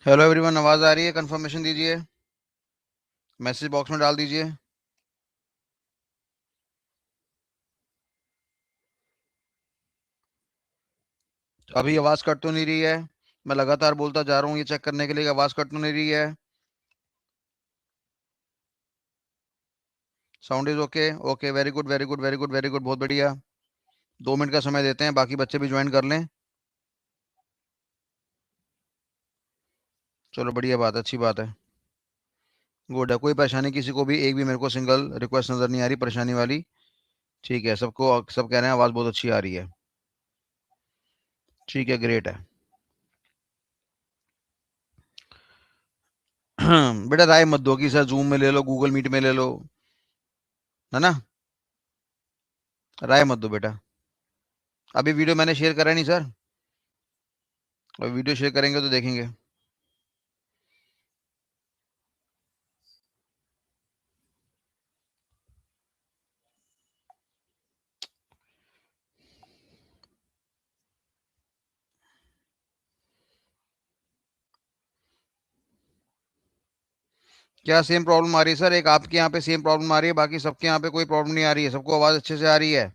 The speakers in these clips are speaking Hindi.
हेलो एवरीवन, आवाज आ रही है? कंफर्मेशन दीजिए, मैसेज बॉक्स में डाल दीजिए। अभी आवाज कट तो नहीं रही है? मैं लगातार बोलता जा रहा हूँ ये चेक करने के लिए कि आवाज कट तो नहीं रही है। Sound is okay? Okay, very good very good very good very good, बहुत बढ़िया। 2 मिनट का समय देते हैं, बाकी बच्चे भी ज्वाइन कर लें। चलो, बढ़िया बात है, अच्छी बात है। गुड है। कोई परेशानी किसी को भी, एक भी मेरे को सिंगल रिक्वेस्ट नजर नहीं आ रही परेशानी वाली। ठीक है, सबको सब कह रहे हैं आवाज बहुत अच्छी आ रही है। ठीक है, ग्रेट है। बेटा राय मत दो कि सर जूम में ले लो, गूगल मीट में ले लो, है ना। राय मत दो बेटा। अभी वीडियो मैंने शेयर करा नहीं सर। और वीडियो शेयर करेंगे तो देखेंगे। क्या सेम प्रॉब्लम आ रही है सर? एक आपके यहाँ पे सेम प्रॉब्लम आ रही है, बाकी सबके यहाँ पे कोई प्रॉब्लम नहीं आ रही है, सबको आवाज अच्छे से आ रही है।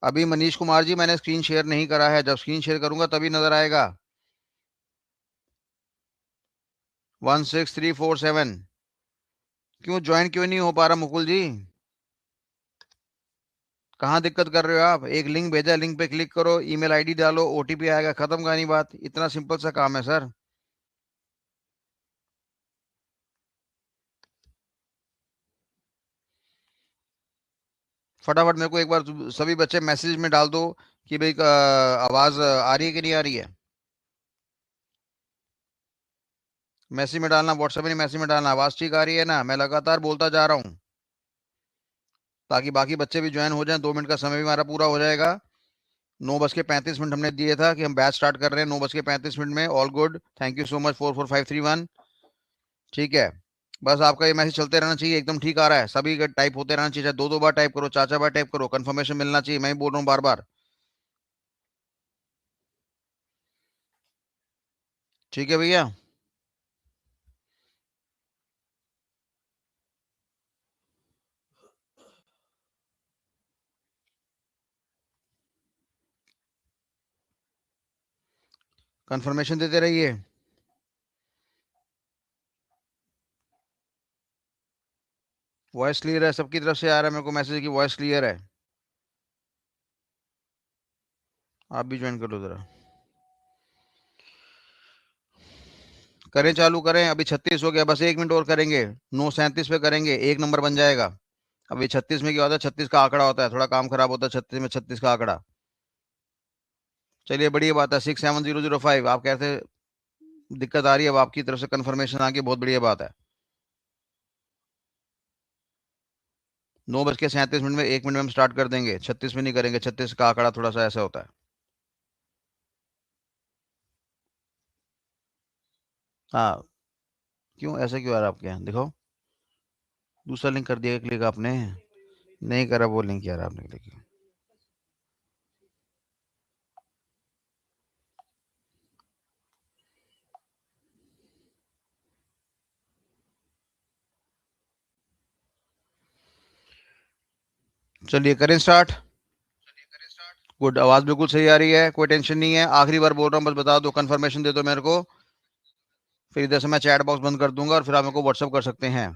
अभी मनीष कुमार जी, मैंने स्क्रीन शेयर नहीं करा है, जब स्क्रीन शेयर करूंगा तभी नजर आएगा। 16347। क्यों ज्वाइन क्यों नहीं हो पा रहा मुकुल जी? कहाँ दिक्कत कर रहे हो आप? एक लिंक भेजा, लिंक पे क्लिक करो, ईमेल आईडी डालो, ओटीपी आएगा, खत्म कहानी बात। इतना सिंपल सा काम है सर। फटाफट मेरे को एक बार सभी बच्चे मैसेज में डाल दो कि भाई आवाज आ रही है कि नहीं आ रही है। मैसेज में डालना, व्हाट्सएप में नहीं, मैसेज में डालना। आवाज ठीक आ रही है ना? मैं लगातार बोलता जा रहा हूँ ताकि बाकी बच्चे भी ज्वाइन हो जाएं। 2 मिनट का समय भी हमारा पूरा हो जाएगा। 9:35 हमने दिए था कि हम बैच स्टार्ट कर रहे हैं 9:35 में। All good, thank you so much. 44531। ठीक है। बस आपका ये मैसेज चलते रहना चाहिए, एकदम ठीक आ रहा है, सभी का टाइप होते रहना चाहिए, दो दो बार टाइप करो, चार चार बार टाइप करो, कंफर्मेशन मिलना चाहिए। मैं ही बोल रहा हूँ बार बार। ठीक है भैया। कंफर्मेशन देते रहिए। वॉइस क्लियर है? सबकी तरफ से आ रहा है मेरे को मैसेज की वॉइस क्लियर है। आप भी ज्वाइन कर लो जरा। करें, चालू करें। अभी 36 हो गया, बस 1 मिनट और करेंगे। 9:37 पे करेंगे, एक नंबर बन जाएगा। अभी 36 में क्या होता है, 36 का आंकड़ा होता है, थोड़ा काम खराब होता है 36 में, 36 का आंकड़ा। चलिए, बढ़िया बात है। 67005 आप कहते दिक्कत आ रही है, अब आपकी तरफ से कंफर्मेशन आ गई, बहुत बढ़िया बात है। 9:37 में, 1 मिनट में हम स्टार्ट कर देंगे। 36 में नहीं करेंगे, 36 का आंकड़ा थोड़ा सा ऐसा होता है। हाँ। क्यों ऐसा क्यों आ रहा है आपके यहाँ? दिखाओ। दूसरा लिंक कर दिया क्लिक आपने? नहीं करा वो लिंक यार आपने क्लिक। चलिए करें स्टार्ट। गुड, आवाज बिल्कुल सही आ रही है, कोई टेंशन नहीं है। आखिरी बार बोल रहा हूँ, बस बता दो, कंफर्मेशन दे दो मेरे को। फिर इधर से मैं चैट बॉक्स बंद कर दूंगा और फिर आप मेरे को व्हाट्सअप कर सकते हैं।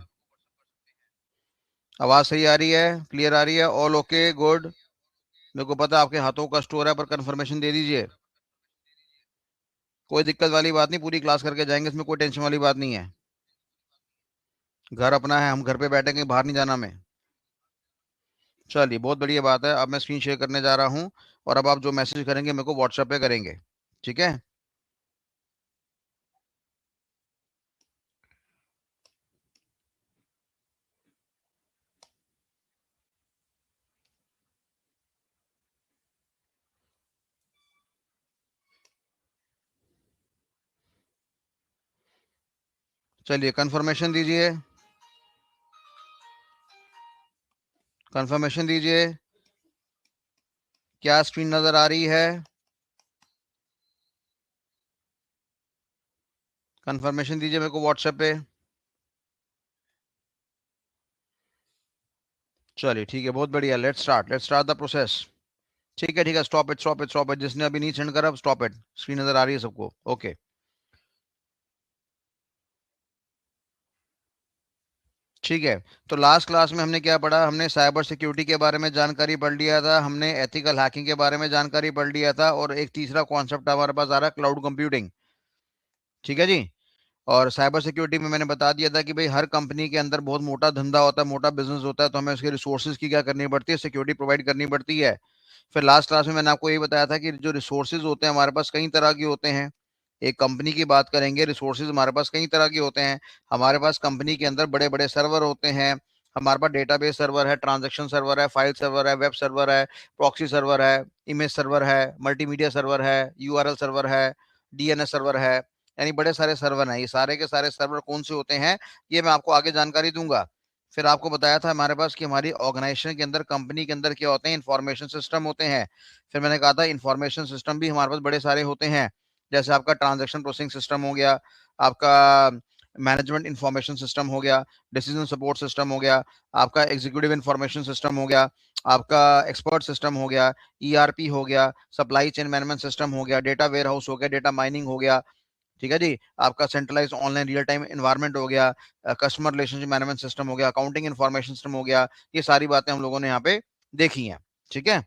आवाज सही आ रही है? क्लियर आ रही है? All okay, good. मेरे को पता है आपके हाथों का स्टोर है, पर कंफर्मेशन दे दीजिए। कोई दिक्कत वाली बात नहीं, पूरी क्लास करके जाएंगे, इसमें कोई टेंशन वाली बात नहीं है। घर अपना है, हम घर पे बैठेंगे, बाहर नहीं जाना हमें। चलिए, बहुत बढ़िया बात है। अब मैं स्क्रीन शेयर करने जा रहा हूँ, और अब आप जो मैसेज करेंगे मेरे को व्हाट्सएप पे करेंगे। ठीक है। चलिए, कंफर्मेशन दीजिए, कंफर्मेशन दीजिए। क्या स्क्रीन नजर आ रही है? कंफर्मेशन दीजिए मेरे को व्हाट्सएप पे। चलिए ठीक है, बहुत बढ़िया। Let's start the process. ठीक है, stop it stop it stop it. जिसने अभी नहीं सेंड करा, स्टॉप इट। स्क्रीन नजर आ रही है सबको? ओके। ठीक है। तो लास्ट क्लास में हमने क्या पढ़ा? हमने साइबर सिक्योरिटी के बारे में जानकारी पढ़ लिया था, हमने एथिकल हैकिंग के बारे में जानकारी पढ़ लिया था, और एक तीसरा कॉन्सेप्ट हमारे पास आ रहा है, क्लाउड कंप्यूटिंग। ठीक है जी। और साइबर सिक्योरिटी में मैंने बता दिया था कि भाई हर कंपनी के अंदर बहुत मोटा धंधा होता है, मोटा बिजनेस होता है, तो हमें उसके रिसोर्सेज की क्या करनी पड़ती है? सिक्योरिटी प्रोवाइड करनी पड़ती है। फिर लास्ट क्लास में मैंने आपको ये बताया था कि जो रिसोर्सेज होते हैं हमारे पास कई तरह के होते हैं। एक कंपनी की बात करेंगे, रिसोर्सेज हमारे पास कई तरह के होते हैं। हमारे पास कंपनी के अंदर बड़े बड़े सर्वर होते हैं। हमारे पास डेटाबेस सर्वर है, ट्रांजैक्शन सर्वर है, फाइल सर्वर है, वेब सर्वर है, प्रॉक्सी सर्वर है, इमेज सर्वर है, मल्टीमीडिया सर्वर है, यूआरएल सर्वर है, डीएनएस सर्वर है। यानी बड़े सारे सर्वर हैं। ये सारे के सारे सर्वर कौन से होते हैं, ये मैं आपको आगे जानकारी दूंगा। फिर आपको बताया था हमारे पास कि हमारी ऑर्गेनाइजेशन के अंदर, कंपनी के अंदर क्या होते हैं? इंफॉर्मेशन सिस्टम होते हैं। फिर मैंने कहा था इंफॉर्मेशन सिस्टम भी हमारे पास बड़े सारे होते हैं। जैसे आपका ट्रांजैक्शन प्रोसेसिंग सिस्टम हो गया, आपका मैनेजमेंट इंफॉर्मेशन सिस्टम हो गया, डिसीजन सपोर्ट सिस्टम हो गया, आपका एग्जीक्यूटिव इंफॉर्मेशन सिस्टम हो गया, आपका एक्सपर्ट सिस्टम हो गया, ईआरपी हो गया, सप्लाई चेन मैनेजमेंट सिस्टम हो गया, डेटा वेयर हाउस हो गया, डेटा माइनिंग हो गया। ठीक है जी। आपका centralize online real time environment हो गया, कस्टमर रिलेशनशिप मैनेजमेंट सिस्टम हो गया, अकाउंटिंग इन्फॉर्मेशन सिस्टम हो गया। ये सारी बातें हम लोगों ने यहाँ पे देखी हैं। ठीक है।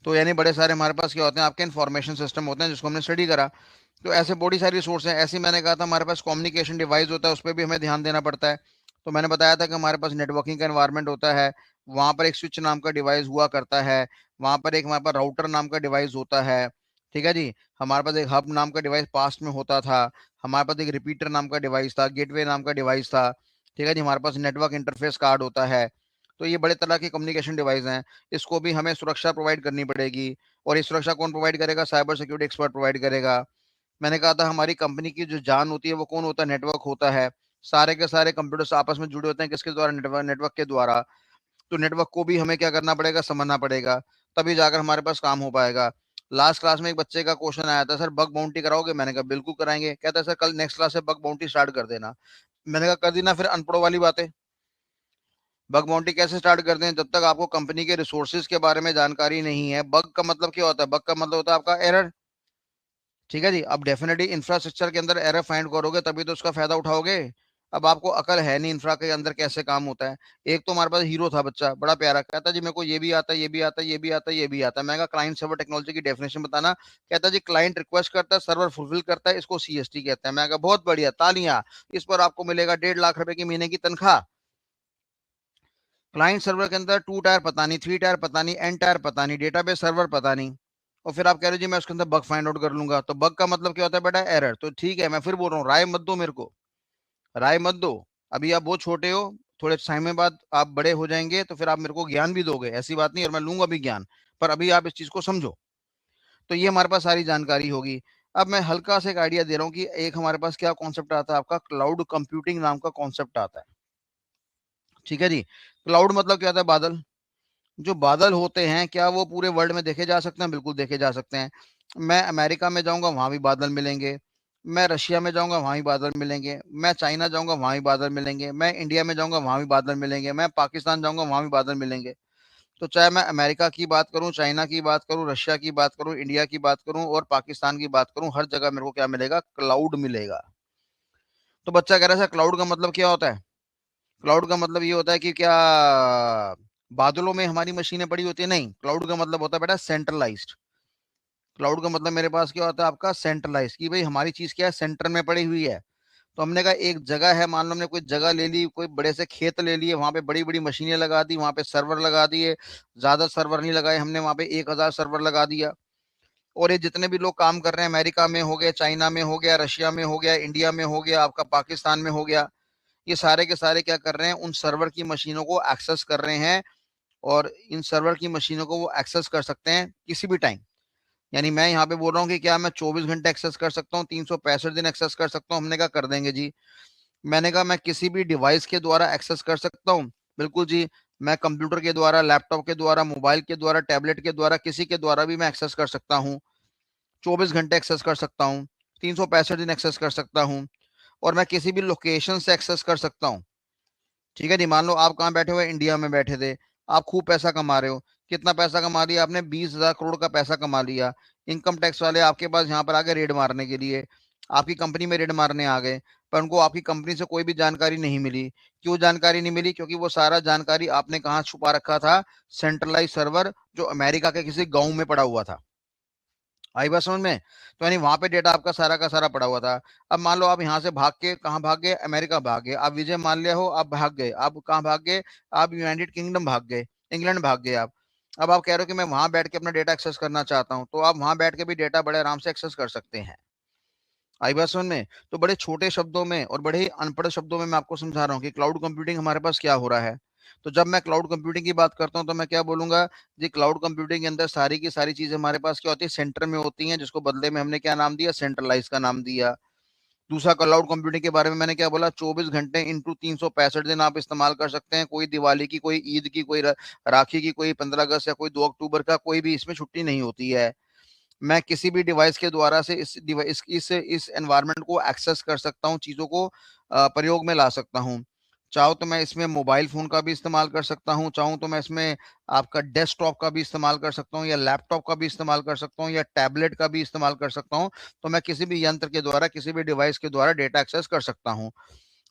तो यानी बड़े सारे हमारे पास क्या होते हैं? आपके इन्फॉर्मेशन सिस्टम होते हैं, जिसको हमने स्टडी करा। तो ऐसे बड़ी सारी सोर्स हैं। ऐसे ही मैंने कहा था हमारे पास कम्युनिकेशन डिवाइस होता है, उस पर भी हमें ध्यान देना पड़ता है। तो मैंने बताया था कि हमारे पास नेटवर्किंग का एनवायरनमेंट होता है। वहां पर एक स्विच नाम का डिवाइस हुआ करता है। वहां पर एक हमारे पास राउटर नाम का डिवाइस होता है। ठीक है जी। हमारे पास एक हब नाम का डिवाइस पास्ट में होता था। हमारे पास एक रिपीटर नाम का डिवाइस था, गेटवे नाम का डिवाइस था। ठीक है जी। हमारे पास नेटवर्क इंटरफेस कार्ड होता है। तो ये बड़े तरह के कम्युनिकेशन डिवाइस हैं। इसको भी हमें सुरक्षा प्रोवाइड करनी पड़ेगी। और ये सुरक्षा कौन प्रोवाइड करेगा? साइबर सिक्योरिटी एक्सपर्ट प्रोवाइड करेगा। मैंने कहा था हमारी कंपनी की जो जान होती है वो कौन होता है? नेटवर्क होता है। सारे के सारे कंप्यूटर्स आपस में जुड़े होते हैं, किसके द्वारा? नेटवर्क, नेटवर्क के द्वारा। तो नेटवर्क को भी हमें क्या करना पड़ेगा? समझना पड़ेगा। तभी जाकर हमारे पास काम हो पाएगा। लास्ट क्लास में एक बच्चे का क्वेश्चन आया था, सर बग बाउंटी कराओगे? मैंने कहा बिल्कुल कराएंगे। कहता है सर कल नेक्स्ट क्लास से बग बाउंटी स्टार्ट कर देना। मैंने कहा कर दी ना, फिर अनपढ़ों वाली बातें। बग बाउंटी कैसे स्टार्ट करते हैं? जब तक आपको कंपनी के रिसोर्सेज के बारे में जानकारी नहीं है। बग का मतलब क्या होता है? बग का मतलब होता है आपका एरर। ठीक है जी। अब डेफिनेटली इंफ्रास्ट्रक्चर के अंदर एरर फाइंड करोगे तभी तो उसका फायदा उठाओगे। अब आपको अकल है नहीं इंफ्रा के अंदर कैसे काम होता है। एक तो हमारे पास हीरो था बच्चा, बड़ा प्यारा, कहता जी मेरे को ये भी आता है, ये भी आता है, ये भी आता है, ये भी आता है। मैं कहा क्लाइंट सर्वर टेक्नोलॉजी की डेफिनेशन बताना। कहता जी क्लाइंट रिक्वेस्ट करता है, सर्वर फुलफिल करता है, इसको सीएसटी कहते हैं। मैं कहा बहुत बढ़िया, तालियां। इस पर आपको मिलेगा 1.5 लाख रुपए की महीने की तनख्वाह। क्लाइंट सर्वर के अंदर 2 टायर पता नहीं, 3 टायर पता नहीं, N टायर पता नहीं, डेटाबेस सर्वर पता नहीं। और फिर आप कह रहे हो जी मैं उसके अंदर बग फाइंड आउट कर लूंगा। तो बग का मतलब क्या होता है बेटा? एरर। तो ठीक है, मैं फिर बोल रहा हूँ, राय मत दो मेरे को, राय मत दो। अभी आप बहुत छोटे हो, थोड़े समय बाद आप बड़े हो जाएंगे तो फिर आप मेरे को ज्ञान भी दोगे, ऐसी बात नहीं, और मैं लूंगा भी ज्ञान। पर अभी आप इस चीज को समझो। तो ये हमारे पास सारी जानकारी होगी। अब मैं हल्का से एक आइडिया दे रहा हूँ कि एक हमारे पास क्या कॉन्सेप्ट आता है? आपका क्लाउड कंप्यूटिंग नाम का कॉन्सेप्ट आता है। ठीक है जी। क्लाउड मतलब क्या होता है? बादल। जो बादल होते हैं, क्या वो पूरे वर्ल्ड में देखे जा सकते हैं? बिल्कुल देखे जा सकते हैं। मैं अमेरिका में जाऊंगा, वहां भी बादल मिलेंगे। मैं रशिया में जाऊंगा, वहां भी बादल मिलेंगे। मैं चाइना जाऊंगा, वहां भी बादल मिलेंगे। मैं इंडिया में जाऊंगा, वहां भी बादल मिलेंगे। मैं पाकिस्तान जाऊंगा, वहां भी बादल मिलेंगे। तो चाहे मैं अमेरिका की बात करूं, चाइना की बात करूं, रशिया की बात करूं, इंडिया की बात करूं और पाकिस्तान की बात करूं, हर जगह मेरे को क्या मिलेगा? क्लाउड मिलेगा। तो बच्चा कह रहा है क्लाउड का मतलब क्या होता है? क्लाउड का मतलब ये होता है कि क्या बादलों में हमारी मशीनें पड़ी होती है? नहीं, क्लाउड का मतलब होता है बेटा सेंट्रलाइज्ड। क्लाउड का मतलब मेरे पास क्या होता है? आपका सेंट्रलाइज, कि भाई हमारी चीज क्या है? सेंटर में पड़ी हुई है। तो हमने कहा एक जगह है, मान लो हमने कोई जगह ले ली, कोई बड़े से खेत ले लिए, वहां पे बड़ी बड़ी मशीनें लगा दी, वहां पे सर्वर लगा दिए। ज्यादा सर्वर नहीं लगाए हमने, वहां पे 1,000 सर्वर लगा दिया। और ये जितने भी लोग काम कर रहे हैं, अमेरिका में हो गया, चाइना में हो गया, रशिया में हो गया, इंडिया में हो गया, आपका पाकिस्तान में हो गया, ये सारे के सारे क्या कर रहे हैं? उन सर्वर की मशीनों को एक्सेस कर रहे हैं। और इन सर्वर की मशीनों को वो एक्सेस कर सकते हैं किसी भी टाइम। यानी मैं यहाँ पे बोल रहा हूँ कि क्या मैं 24 घंटे एक्सेस कर सकता हूँ, 365 दिन एक्सेस कर सकता हूँ? हमने कहा कर देंगे जी। मैंने कहा मैं किसी भी डिवाइस के द्वारा एक्सेस कर सकता हूँ? बिल्कुल जी। मैं कंप्यूटर के द्वारा, लैपटॉप के द्वारा, मोबाइल के द्वारा, टैबलेट के द्वारा, किसी के द्वारा भी मैं एक्सेस कर सकता हूँ। 24 घंटे एक्सेस कर सकता हूँ, 365 दिन एक्सेस कर सकता हूँ, और मैं किसी भी लोकेशन से एक्सेस कर सकता हूँ। ठीक है जी, मान लो आप कहाँ बैठे हुए, इंडिया में बैठे थे, आप खूब पैसा कमा रहे हो। कितना पैसा कमा लिया आपने? 20,000 करोड़ का पैसा कमा लिया। इनकम टैक्स वाले आपके पास यहाँ पर आ गए रेड मारने के लिए, आपकी कंपनी में रेड मारने आ गए, पर उनको आपकी कंपनी से कोई भी जानकारी नहीं मिली। क्यों जानकारी नहीं मिली? क्योंकि वो सारा जानकारी आपने कहाँ छुपा रखा था? सेंट्रलाइज सर्वर जो अमेरिका के किसी गांव में पड़ा हुआ था। आई बात समझ में? तो यानी वहां पे डेटा आपका सारा का सारा पड़ा हुआ था। अब मान लो आप यहाँ से भाग के कहाँ भाग गए? अमेरिका भाग गए। आप विजय माल्या हो, आप भाग गए। आप कहाँ भाग गए? आप यूनाइटेड किंगडम भाग गए, इंग्लैंड भाग गए आप। अब आप कह रहे हो कि मैं वहां बैठ के अपना डेटा एक्सेस करना चाहता हूँ, तो आप वहां बैठ के भी डेटा बड़े आराम से एक्सेस कर सकते हैं। आई बात समझ में? तो बड़े छोटे शब्दों में और बड़े ही अनपढ़ शब्दों में मैं आपको समझा रहा हूँ कि क्लाउड कंप्यूटिंग हमारे पास क्या हो रहा है। तो जब मैं क्लाउड कंप्यूटिंग की बात करता हूँ तो मैं क्या बोलूंगा जी? क्लाउड कंप्यूटिंग के अंदर सारी की सारी चीजें हमारे पास क्या होती है? सेंटर में होती हैं, जिसको बदले में हमने क्या नाम दिया? सेंट्रलाइज का नाम दिया। दूसरा, क्लाउड कंप्यूटिंग के बारे में मैंने क्या बोला? 24 घंटे इंटू 365 दिन आप इस्तेमाल कर सकते हैं। कोई दिवाली की, कोई ईद की, कोई राखी की, कोई 15 अगस्त या कोई 2 अक्टूबर का, कोई भी इसमें छुट्टी नहीं होती है। मैं किसी भी डिवाइस के द्वारा से इस डिवाइस इस एनवायरनमेंट को एक्सेस कर सकता हूँ, चीज़ों को प्रयोग में ला सकता हूँ। चाहो तो मैं इसमें मोबाइल फ़ोन का भी इस्तेमाल कर सकता हूँ, चाहूँ तो मैं इसमें आपका डेस्कटॉप का भी इस्तेमाल कर सकता हूँ, या लैपटॉप का भी इस्तेमाल कर सकता हूँ, या टैबलेट का भी इस्तेमाल कर सकता हूँ। तो मैं किसी भी यंत्र के द्वारा, किसी भी डिवाइस के द्वारा डेटा एक्सेस कर सकता हूँ।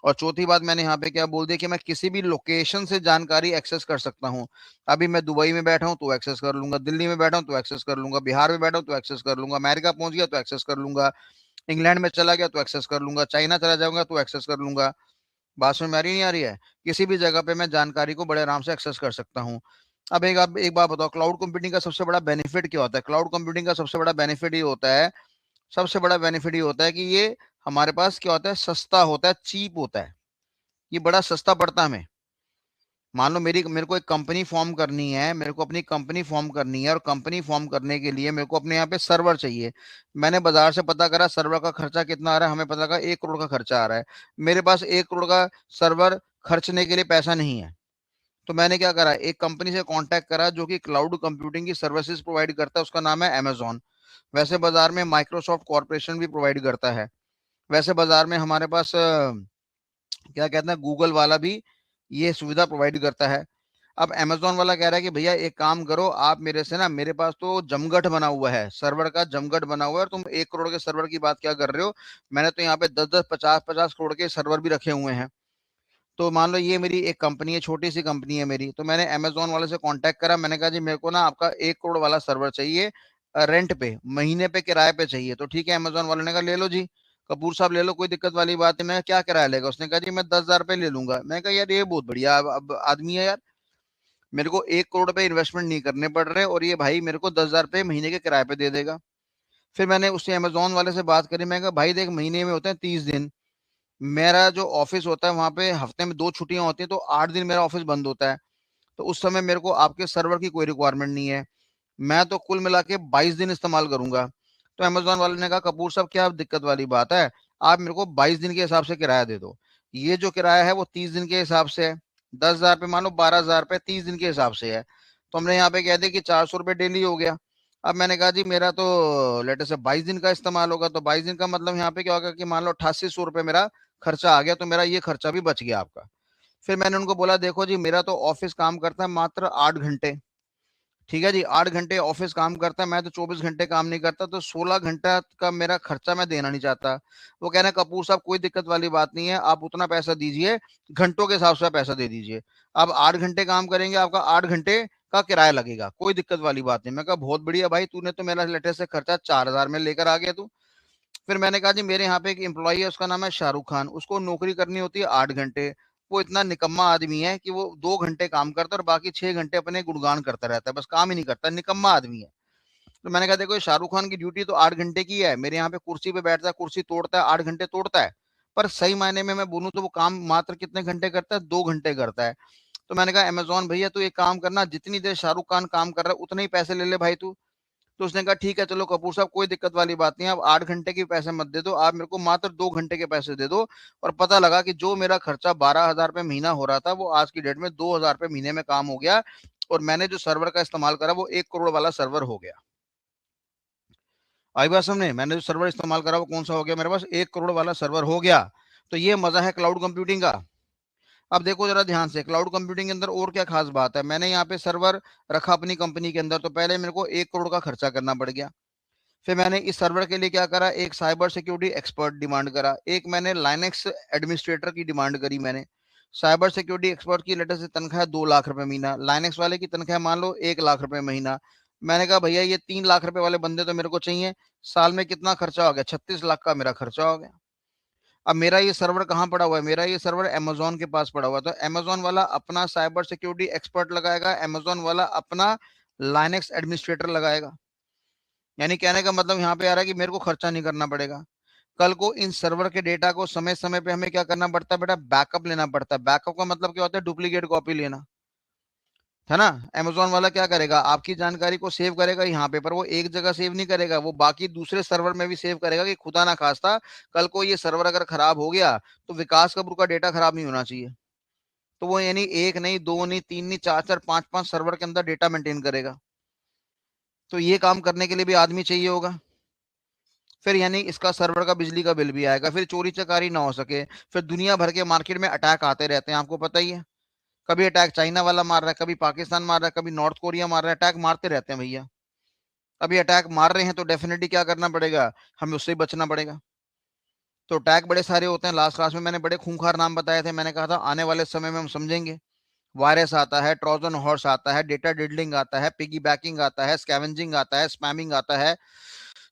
और चौथी बात मैंने यहाँ पे क्या बोल दिया कि मैं किसी भी लोकेशन से जानकारी एक्सेस कर सकता हूँ। अभी मैं दुबई में बैठा हूँ तो एक्सेस कर लूंगा, दिल्ली में बैठा हूँ तो एक्सेस कर लूंगा, बिहार में बैठा हूँ तो एक्सेस कर लूंगा, अमेरिका पहुंच गया तो एक्सेस कर लूंगा, इंग्लैंड में चला गया तो एक्सेस कर लूंगा, चाइना चला जाऊंगा तो एक्सेस कर लूंगा। बात समझ में आ रही नहीं आ रही है? किसी भी जगह पे मैं जानकारी को बड़े आराम से एक्सेस कर सकता हूँ। अब एक बात बताओ, क्लाउड कंप्यूटिंग का सबसे बड़ा बेनिफिट क्या होता है? क्लाउड कंप्यूटिंग का सबसे बड़ा बेनिफिट ये होता है, सबसे बड़ा बेनिफिट ये होता है कि ये हमारे पास क्या होता है? सस्ता होता है, चीप होता है। ये बड़ा सस्ता पड़ता है हमें। मान लो मेरे को एक कंपनी फॉर्म करनी है, मेरे को अपनी कंपनी फॉर्म करनी है, और कंपनी फॉर्म करने के लिए मेरे को अपने यहाँ पे सर्वर चाहिए। मैंने बाजार से पता करा सर्वर का खर्चा कितना आ रहा है, हमें पता लगा 1 करोड़ का खर्चा आ रहा है। मेरे पास 1 करोड़ का सर्वर खर्चने के लिए पैसा नहीं है। तो मैंने क्या करा, एक कंपनी से कांटेक्ट करा जो कि क्लाउड कंप्यूटिंग की सर्विसेज प्रोवाइड करता है, उसका नाम है अमेजोन। वैसे बाजार में माइक्रोसॉफ्ट कॉर्पोरेशन भी प्रोवाइड करता है। वैसे बाजार में हमारे पास क्या कहते हैं, गूगल वाला भी ये सुविधा प्रोवाइड करता है। अब अमेजोन वाला कह रहा है कि भैया एक काम करो, आप मेरे से ना, मेरे पास तो जमघट बना हुआ है, सर्वर का जमघट बना हुआ है, और तुम 1 करोड़ के सर्वर की बात क्या कर रहे हो? मैंने तो यहाँ पे 10-10, 50-50 करोड़ के सर्वर भी रखे हुए हैं। तो मान लो ये मेरी एक कंपनी है, छोटी सी कंपनी है मेरी, तो मैंने अमेजोन वाले से कांटेक्ट करा। मैंने कहा जी मेरे को ना आपका 1 करोड़ वाला सर्वर चाहिए, रेंट पे, महीने पे, किराए पे चाहिए। तो ठीक है, अमेजोन वाले ने कहा ले लो जी, कपूर साहब ले लो, कोई दिक्कत वाली बात है। मैं क्या किराया लेगा? उसने कहा जी मैं 10,000 रुपये ले लूंगा। मैं कहा यार ये बहुत बढ़िया अब आदमी है यार, मेरे को 1 करोड़ पे इन्वेस्टमेंट नहीं करने पड़ रहे, और ये भाई मेरे को 10,000 रुपये महीने के किराए पे दे देगा। फिर मैंने उससे अमेजोन वाले से बात करी। मैं कहा भाई देख, महीने में होते हैं 30 दिन, मेरा जो ऑफिस होता है वहां पे हफ्ते में 2 छुट्टियां होती हैं, तो 8 दिन मेरा ऑफिस बंद होता है। तो उस समय मेरे को आपके सर्वर की कोई रिक्वायरमेंट नहीं है, मैं तो कुल मिला के 22 दिन इस्तेमाल करूंगा। तो अमेजोन वाले ने कहा कपूर साहब क्या दिक्कत वाली बात है, आप मेरे को 22 दिन के हिसाब से किराया दे दो। ये जो किराया है वो 30 दिन के हिसाब से है। 10,000 पे मान लो 12,000 रुपये 30 दिन के हिसाब से है। तो हमने यहाँ पे कह दिया कि 400 रुपये डेली हो गया। अब मैंने कहा जी मेरा तो लेटर से 22 दिन का इस्तेमाल होगा, तो 22 दिन का मतलब यहाँ पे क्या होगा कि मान लो 8800 रुपये मेरा खर्चा आ गया, तो मेरा ये खर्चा भी बच गया आपका। फिर मैंने उनको बोला देखो जी मेरा तो ऑफिस काम करता है मात्र 8 घंटे। ठीक है जी, 8 घंटे ऑफिस काम करता है, मैं तो 24 घंटे काम नहीं करता, तो 16 घंटा का मेरा खर्चा मैं देना नहीं चाहता। वो कह रहे हैं कपूर साहब कोई दिक्कत वाली बात नहीं है, आप उतना पैसा दीजिए, घंटों के हिसाब से पैसा दे दीजिए। आप 8 घंटे काम करेंगे, आपका 8 घंटे का किराया लगेगा, कोई दिक्कत वाली बात नहीं। मैं कहा बहुत बढ़िया भाई, तूने तो मेरा लेटेस्ट से खर्चा 4,000 में लेकर आ गया तू। फिर मैंने कहा जी मेरे यहाँ पे एक एम्प्लॉई है, उसका नाम है शाहरुख खान, उसको नौकरी करनी होती है 8 घंटे। वो इतना निकम्मा आदमी है कि वो 2 घंटे काम करता है और बाकी 6 घंटे अपने गुणगान करता रहता है, बस काम ही नहीं करता, निकम्मा आदमी है। तो मैंने कहा देखो ये शाहरुख खान की ड्यूटी तो 8 घंटे की है, मेरे यहाँ पे कुर्सी पे बैठता है, कुर्सी तोड़ता है, 8 घंटे तोड़ता है। पर सही मायने में मैं बोलूँ तो वो काम मात्र कितने घंटे करता है? 2 घंटे करता है। तो मैंने कहा अमेजोन भैया तू एक काम करना, जितनी देर शाहरुख खान काम कर रहा है उतने ही पैसे ले ले भाई तू। तो उसने कहा ठीक है चलो कपूर साहब कोई दिक्कत वाली बात नहीं, आप 8 घंटे के पैसे मत दे दो, आप मेरे को मात्र 2 घंटे के पैसे दे दो। और पता लगा कि जो मेरा खर्चा 12,000 रुपये महीना हो रहा था वो आज की डेट में 2,000 रुपये महीने में काम हो गया। और मैंने जो सर्वर का इस्तेमाल करा वो 1 करोड़ वाला सर्वर हो गया। आई बात समझे, मैंने जो सर्वर इस्तेमाल करा वो कौन सा हो गया, मेरे पास 1 करोड़ वाला सर्वर हो गया। तो ये मजा है क्लाउड कंप्यूटिंग का। अब देखो जरा ध्यान से, क्लाउड कंप्यूटिंग के अंदर और क्या खास बात है। मैंने यहाँ पे सर्वर रखा अपनी कंपनी के अंदर, तो पहले मेरे को 1 करोड़ का खर्चा करना पड़ गया। फिर मैंने इस सर्वर के लिए क्या करा, एक साइबर सिक्योरिटी एक्सपर्ट डिमांड करा, एक मैंने लाइनेक्स एडमिनिस्ट्रेटर की डिमांड करी मैंने। साइबर सिक्योरिटी एक्सपर्ट की लेटर से तनख्वाह 2 लाख रुपए महीना, लाइनेक्स वाले की तनख्वाह मान लो 1 लाख रुपए महीना। मैंने कहा भैया ये 3 लाख रुपए वाले बंदे तो मेरे को चाहिए। साल में कितना खर्चा हो गया, 36 लाख का मेरा खर्चा हो गया। अब मेरा ये सर्वर कहाँ पड़ा हुआ है, मेरा ये सर्वर अमेजोन के पास पड़ा हुआ है। तो अमेजोन वाला अपना साइबर सिक्योरिटी एक्सपर्ट लगाएगा, अमेजोन वाला अपना लाइनेक्स एडमिनिस्ट्रेटर लगाएगा। यानी कहने का मतलब यहाँ पे आ रहा है कि मेरे को खर्चा नहीं करना पड़ेगा। कल को इन सर्वर के डेटा को समय समय पे हमें क्या करना पड़ता है बेटा, बैकअप लेना पड़ता है। बैकअप का मतलब क्या होता है, डुप्लीकेट कॉपी लेना, है ना। अमेजोन वाला क्या करेगा, आपकी जानकारी को सेव करेगा यहाँ पे, पर वो एक जगह सेव नहीं करेगा, वो बाकी दूसरे सर्वर में भी सेव करेगा कि खुदा ना खास्ता कल को ये सर्वर अगर खराब हो गया तो विकास कपूर का डेटा खराब नहीं होना चाहिए। तो वो यानी एक नहीं, दो नहीं, तीन नहीं, चार चार पांच पांच सर्वर के अंदर डेटा मेंटेन करेगा। तो ये काम करने के लिए भी आदमी चाहिए होगा। फिर यानी इसका सर्वर का बिजली का बिल भी आएगा, फिर चोरी चकारी ना हो सके। फिर दुनिया भर के मार्केट में अटैक आते रहते हैं, आपको पता ही है। कभी अटैक चाइना वाला मार रहा है, कभी पाकिस्तान मार रहा है, कभी नॉर्थ कोरिया मार रहा है, अटैक मारते रहते हैं भैया। अभी अटैक मार रहे हैं तो डेफिनेटली क्या करना पड़ेगा, हमें उससे ही बचना पड़ेगा। तो अटैक बड़े सारे होते हैं। लास्ट क्लास में मैंने बड़े खूंखार नाम बताए थे, मैंने कहा था आने वाले समय में हम समझेंगे। वायरस आता है, ट्रोजन हॉर्स आता है, डेटा डिडलिंग आता है, पिगी बैकिंग आता है, स्कैवेंजिंग आता है, स्पैमिंग आता है,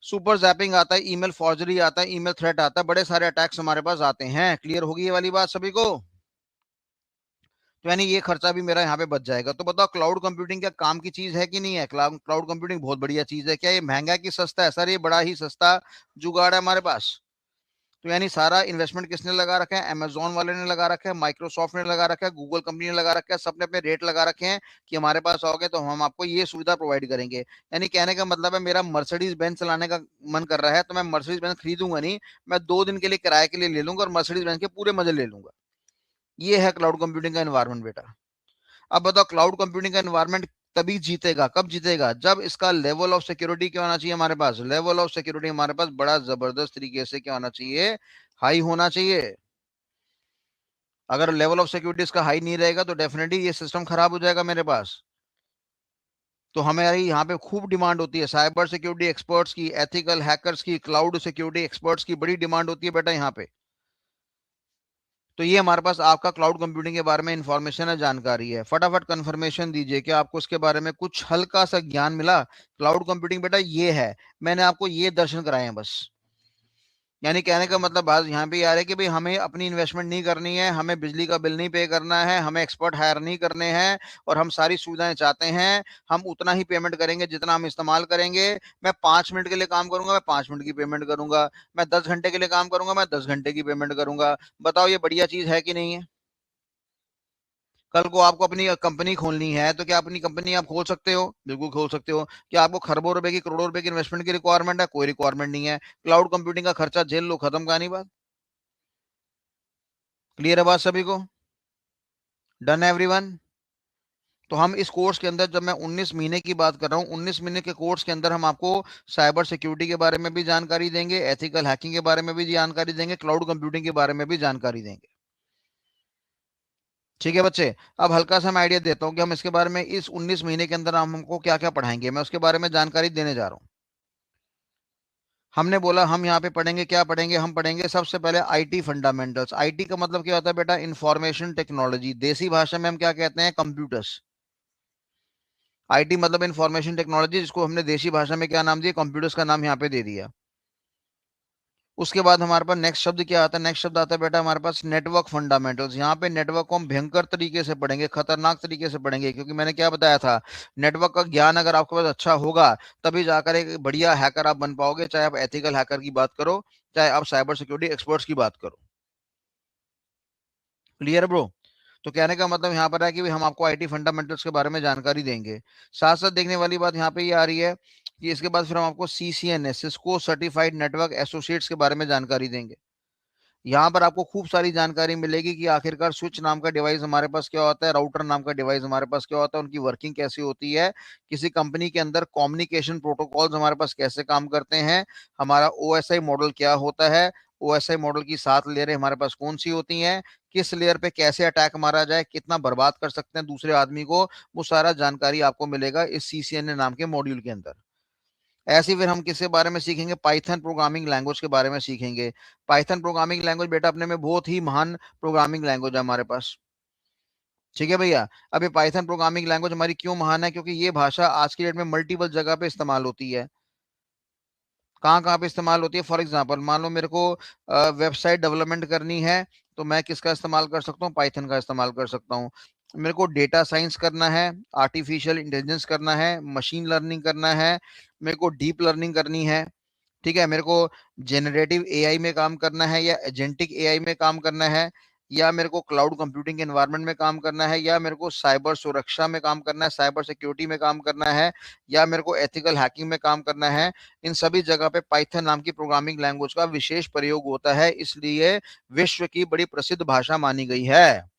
सुपर जैपिंग आता है, ईमेल फॉर्जरी आता है, ईमेल थ्रेट आता है, बड़े सारे अटैक्स हमारे पास आते हैं। क्लियर होगी ये वाली बात सभी को। तो यानी ये खर्चा भी मेरा यहाँ पे बच जाएगा। तो बताओ क्लाउड कंप्यूटिंग क्या काम की चीज है कि नहीं है। क्लाउड कंप्यूटिंग बहुत बढ़िया चीज है। क्या ये महंगा है कि सस्ता है, सर ये बड़ा ही सस्ता जुगाड़ है हमारे पास। तो यानी सारा इन्वेस्टमेंट किसने लगा रखा है, अमेजोन वाले ने लगा रखा है, माइक्रोसॉफ्ट ने लगा रखा है, गूगल कंपनी ने लगा रखा है, सबने अपने रेट लगा रखे हैं कि हमारे पास आओगे तो हम आपको ये सुविधा प्रोवाइड करेंगे। यानी कहने का मतलब है मेरा मर्सिडीज बेंज चलाने का मन कर रहा है तो मैं मर्सिडीज बेंज खरीदूंगा नहीं, मैं 2 दिन के लिए किराए के लिए ले लूंगा और मर्सिडीज बेंज के पूरे मजे ले लूंगा। ये है क्लाउड कंप्यूटिंग का एनवायरमेंट बेटा। अब बताओ क्लाउड कंप्यूटिंग का एनवायरमेंट तभी जीतेगा, कब जीतेगा, जब इसका लेवल ऑफ सिक्योरिटी क्या होना चाहिए हमारे पास, लेवल ऑफ सिक्योरिटी हमारे पास बड़ा जबरदस्त तरीके से क्या होना चाहिए, हाई होना चाहिए। अगर लेवल ऑफ सिक्योरिटी इसका हाई नहीं रहेगा तो डेफिनेटली ये सिस्टम खराब हो जाएगा मेरे पास। तो हमारी यहाँ पे खूब डिमांड होती है साइबर सिक्योरिटी एक्सपर्ट्स की, एथिकल हैकर्स की, क्लाउड सिक्योरिटी एक्सपर्ट्स की बड़ी डिमांड होती है बेटा यहाँ पे। तो ये हमारे पास आपका क्लाउड कंप्यूटिंग के बारे में इंफॉर्मेशन है, जानकारी है। फटाफट कंफर्मेशन दीजिए कि आपको उसके बारे में कुछ हल्का सा ज्ञान मिला। क्लाउड कंप्यूटिंग बेटा ये है, मैंने आपको ये दर्शन कराए हैं बस। यानी कहने का मतलब बात यहाँ पे आ रहा है कि भाई हमें अपनी इन्वेस्टमेंट नहीं करनी है, हमें बिजली का बिल नहीं पे करना है, हमें एक्सपर्ट हायर नहीं करने हैं, और हम सारी सुविधाएं चाहते हैं। हम उतना ही पेमेंट करेंगे जितना हम इस्तेमाल करेंगे। मैं 5 मिनट के लिए काम करूंगा, मैं 5 मिनट की पेमेंट करूंगा। मैं 10 घंटे के लिए काम करूंगा, मैं 10 घंटे की पेमेंट करूंगा। बताओ ये बढ़िया चीज है कि नहीं है। कल को आपको अपनी कंपनी खोलनी है तो क्या अपनी कंपनी आप खोल सकते हो, बिल्कुल खोल सकते हो। क्या आपको खरबों रुपए की, करोड़ों रुपए की इन्वेस्टमेंट की रिक्वायरमेंट है, कोई रिक्वायरमेंट नहीं है। क्लाउड कंप्यूटिंग का खर्चा झेल लो, खत्म कहानी बात। क्लियर है बात सभी को, डन एवरीवन। तो हम इस कोर्स के अंदर, जब मैं 19 महीने की बात कर रहा हूँ, 19 महीने के कोर्स के अंदर हम आपको साइबर सिक्योरिटी के बारे में भी जानकारी देंगे, एथिकल हैकिंग के बारे में भी जानकारी देंगे, क्लाउड कंप्यूटिंग के बारे में भी जानकारी देंगे। ठीक है बच्चे। अब हल्का सा मैं आइडिया देता हूँ कि हम इसके बारे में इस 19 महीने के अंदर हम हमको क्या क्या पढ़ाएंगे, मैं उसके बारे में जानकारी देने जा रहा हूँ। हमने बोला हम यहाँ पे पढ़ेंगे, क्या पढ़ेंगे, हम पढ़ेंगे सबसे पहले आईटी फंडामेंटल्स। आईटी का मतलब क्या होता है बेटा, इंफॉर्मेशन टेक्नोलॉजी, देसी भाषा में हम क्या कहते हैं, कंप्यूटर्स। आईटी मतलब इंफॉर्मेशन टेक्नोलॉजी, जिसको हमने देशी भाषा में क्या नाम दिया, कंप्यूटर्स का नाम यहाँ पे दे दिया। उसके बाद हमारे पास नेक्स्ट शब्द क्या आता है, नेक्स्ट शब्द आता है बेटा हमारे पास नेटवर्क फंडामेंटल्स। यहाँ पे नेटवर्क को हम भयंकर तरीके से पढ़ेंगे, खतरनाक तरीके से पढ़ेंगे, क्योंकि मैंने क्या बताया था, नेटवर्क का ज्ञान अगर आपके पास अच्छा होगा तभी जाकर एक बढ़िया हैकर आप बन पाओगे, चाहे आप एथिकल हैकर की बात करो, चाहे आप साइबर सिक्योरिटी एक्सपर्ट्स की बात करो। Clear bro. तो कहने का मतलब यहाँ पर है कि हम आपको आईटी फंडामेंटल्स के बारे में जानकारी देंगे। साथ साथ देखने वाली बात यहाँ पे ये आ रही है कि इसके बाद फिर हम आपको CCNA, Cisco certified network associates के बारे में जानकारी देंगे। यहाँ पर आपको खूब सारी जानकारी मिलेगी कि आखिरकार स्विच नाम का डिवाइस हमारे पास क्या होता है, राउटर नाम का डिवाइस हमारे पास क्या होता है, उनकी वर्किंग कैसी होती है, किसी कंपनी के अंदर कम्युनिकेशन प्रोटोकॉल्स हमारे पास कैसे काम करते हैं, हमारा OSI मॉडल क्या होता है, OSI मॉडल की 7 लेयरें हमारे पास कौन सी होती हैं, किस लेयर पे कैसे अटैक मारा जाए, कितना बर्बाद कर सकते हैं दूसरे आदमी को, वो सारा जानकारी आपको मिलेगा इस CCNA नाम के मॉड्यूल के अंदर। ऐसे ही फिर हम किसके बारे में सीखेंगे, पाइथन प्रोग्रामिंग लैंग्वेज के बारे में सीखेंगे। पाइथन प्रोग्रामिंग लैंग्वेज बेटा अपने में बहुत ही महान प्रोग्रामिंग लैंग्वेज है हमारे पास। ठीक है भैया। अब ये पाइथन प्रोग्रामिंग लैंग्वेज हमारी क्यों महान है, क्योंकि ये भाषा आज की डेट में मल्टीपल जगह पे इस्तेमाल होती है। कहाँ कहाँ पे इस्तेमाल होती है, फॉर एग्जाम्पल मान लो मेरे को वेबसाइट डेवलपमेंट करनी है, तो मैं किसका इस्तेमाल कर सकता हूँ, पाइथन का इस्तेमाल कर सकता हूँ। मेरे को डेटा साइंस करना है, आर्टिफिशियल इंटेलिजेंस करना है, मशीन लर्निंग करना है, मेरे को डीप लर्निंग करनी है, ठीक है, मेरे को जेनरेटिव एआई में काम करना है या एजेंटिक एआई में काम करना है, या मेरे को क्लाउड कंप्यूटिंग एनवायरनमेंट में काम करना है, या मेरे को साइबर सुरक्षा में काम करना है, साइबर सिक्योरिटी में काम करना है, या मेरे को एथिकल हैकिंग में काम करना है, इन सभी जगह पे पाइथन नाम की प्रोग्रामिंग लैंग्वेज का विशेष प्रयोग होता है, इसलिए विश्व की बड़ी प्रसिद्ध भाषा मानी गई है।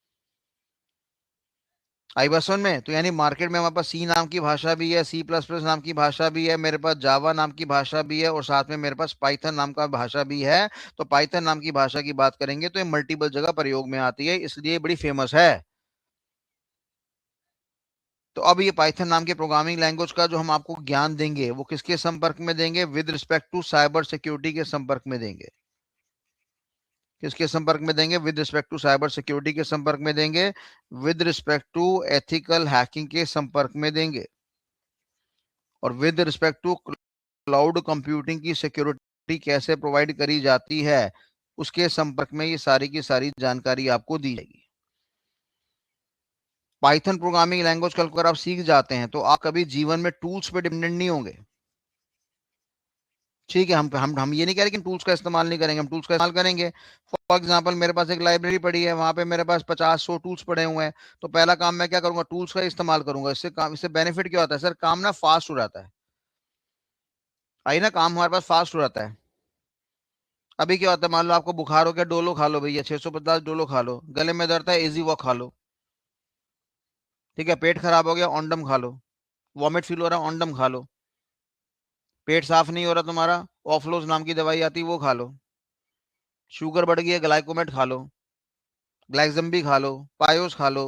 आई बात समझ में? तो यानी मार्केट में हमारे पास सी नाम की भाषा भी है, C++ नाम की भाषा भी है, मेरे पास जावा नाम की भाषा भी है, और साथ में मेरे पास पाइथन नाम का भाषा भी है। तो पाइथन नाम की भाषा की बात करेंगे तो ये मल्टीपल जगह प्रयोग में आती है, इसलिए बड़ी फेमस है। तो अब ये पाइथन नाम के प्रोग्रामिंग लैंग्वेज का जो हम आपको ज्ञान देंगे वो किसके संपर्क में देंगे, with respect to cyber security के संपर्क में देंगे। किसके संपर्क में देंगे, with respect to cyber security के संपर्क में देंगे, with respect to ethical hacking के संपर्क में देंगे, और with respect to cloud computing की सिक्योरिटी कैसे प्रोवाइड करी जाती है उसके संपर्क में ये सारी की सारी जानकारी आपको दी जाएगी। पाइथन प्रोग्रामिंग लैंग्वेज कल अगर आप सीख जाते हैं तो आप कभी जीवन में टूल्स पे डिपेंडेंट नहीं होंगे। ठीक है, हम ये नहीं कह रहे कि टूल्स का इस्तेमाल नहीं करेंगे, हम टूल्स का इस्तेमाल करेंगे। फॉर एग्जांपल मेरे पास एक लाइब्रेरी पड़ी है, वहां पे मेरे पास 50-100 टूल्स पड़े हुए हैं, तो पहला काम मैं क्या करूंगा, टूल्स का इस्तेमाल करूंगा। इससे बेनिफिट क्या होता है सर, काम ना फास्ट हो जाता है। आई ना, काम हमारे पास फास्ट हो जाता है। अभी क्या होता है, मान लो आपको बुखार हो गया, डोलो खा लो भैया, 650 डोलो खा लो। गले में दर्द है, इजी वॉक खा लो। ठीक है, पेट खराब हो गया, ऑन्डम खा लो। वॉमिट फील हो रहा है, ऑन्डम खा लो। पेट साफ नहीं हो रहा तुम्हारा, ऑफलोज नाम की दवाई आती है वो खा लो। शुगर बढ़ गई है, ग्लाइकोमेट खा लो, ग्लाइक्सम्बी खा लो, पायोस खा लो,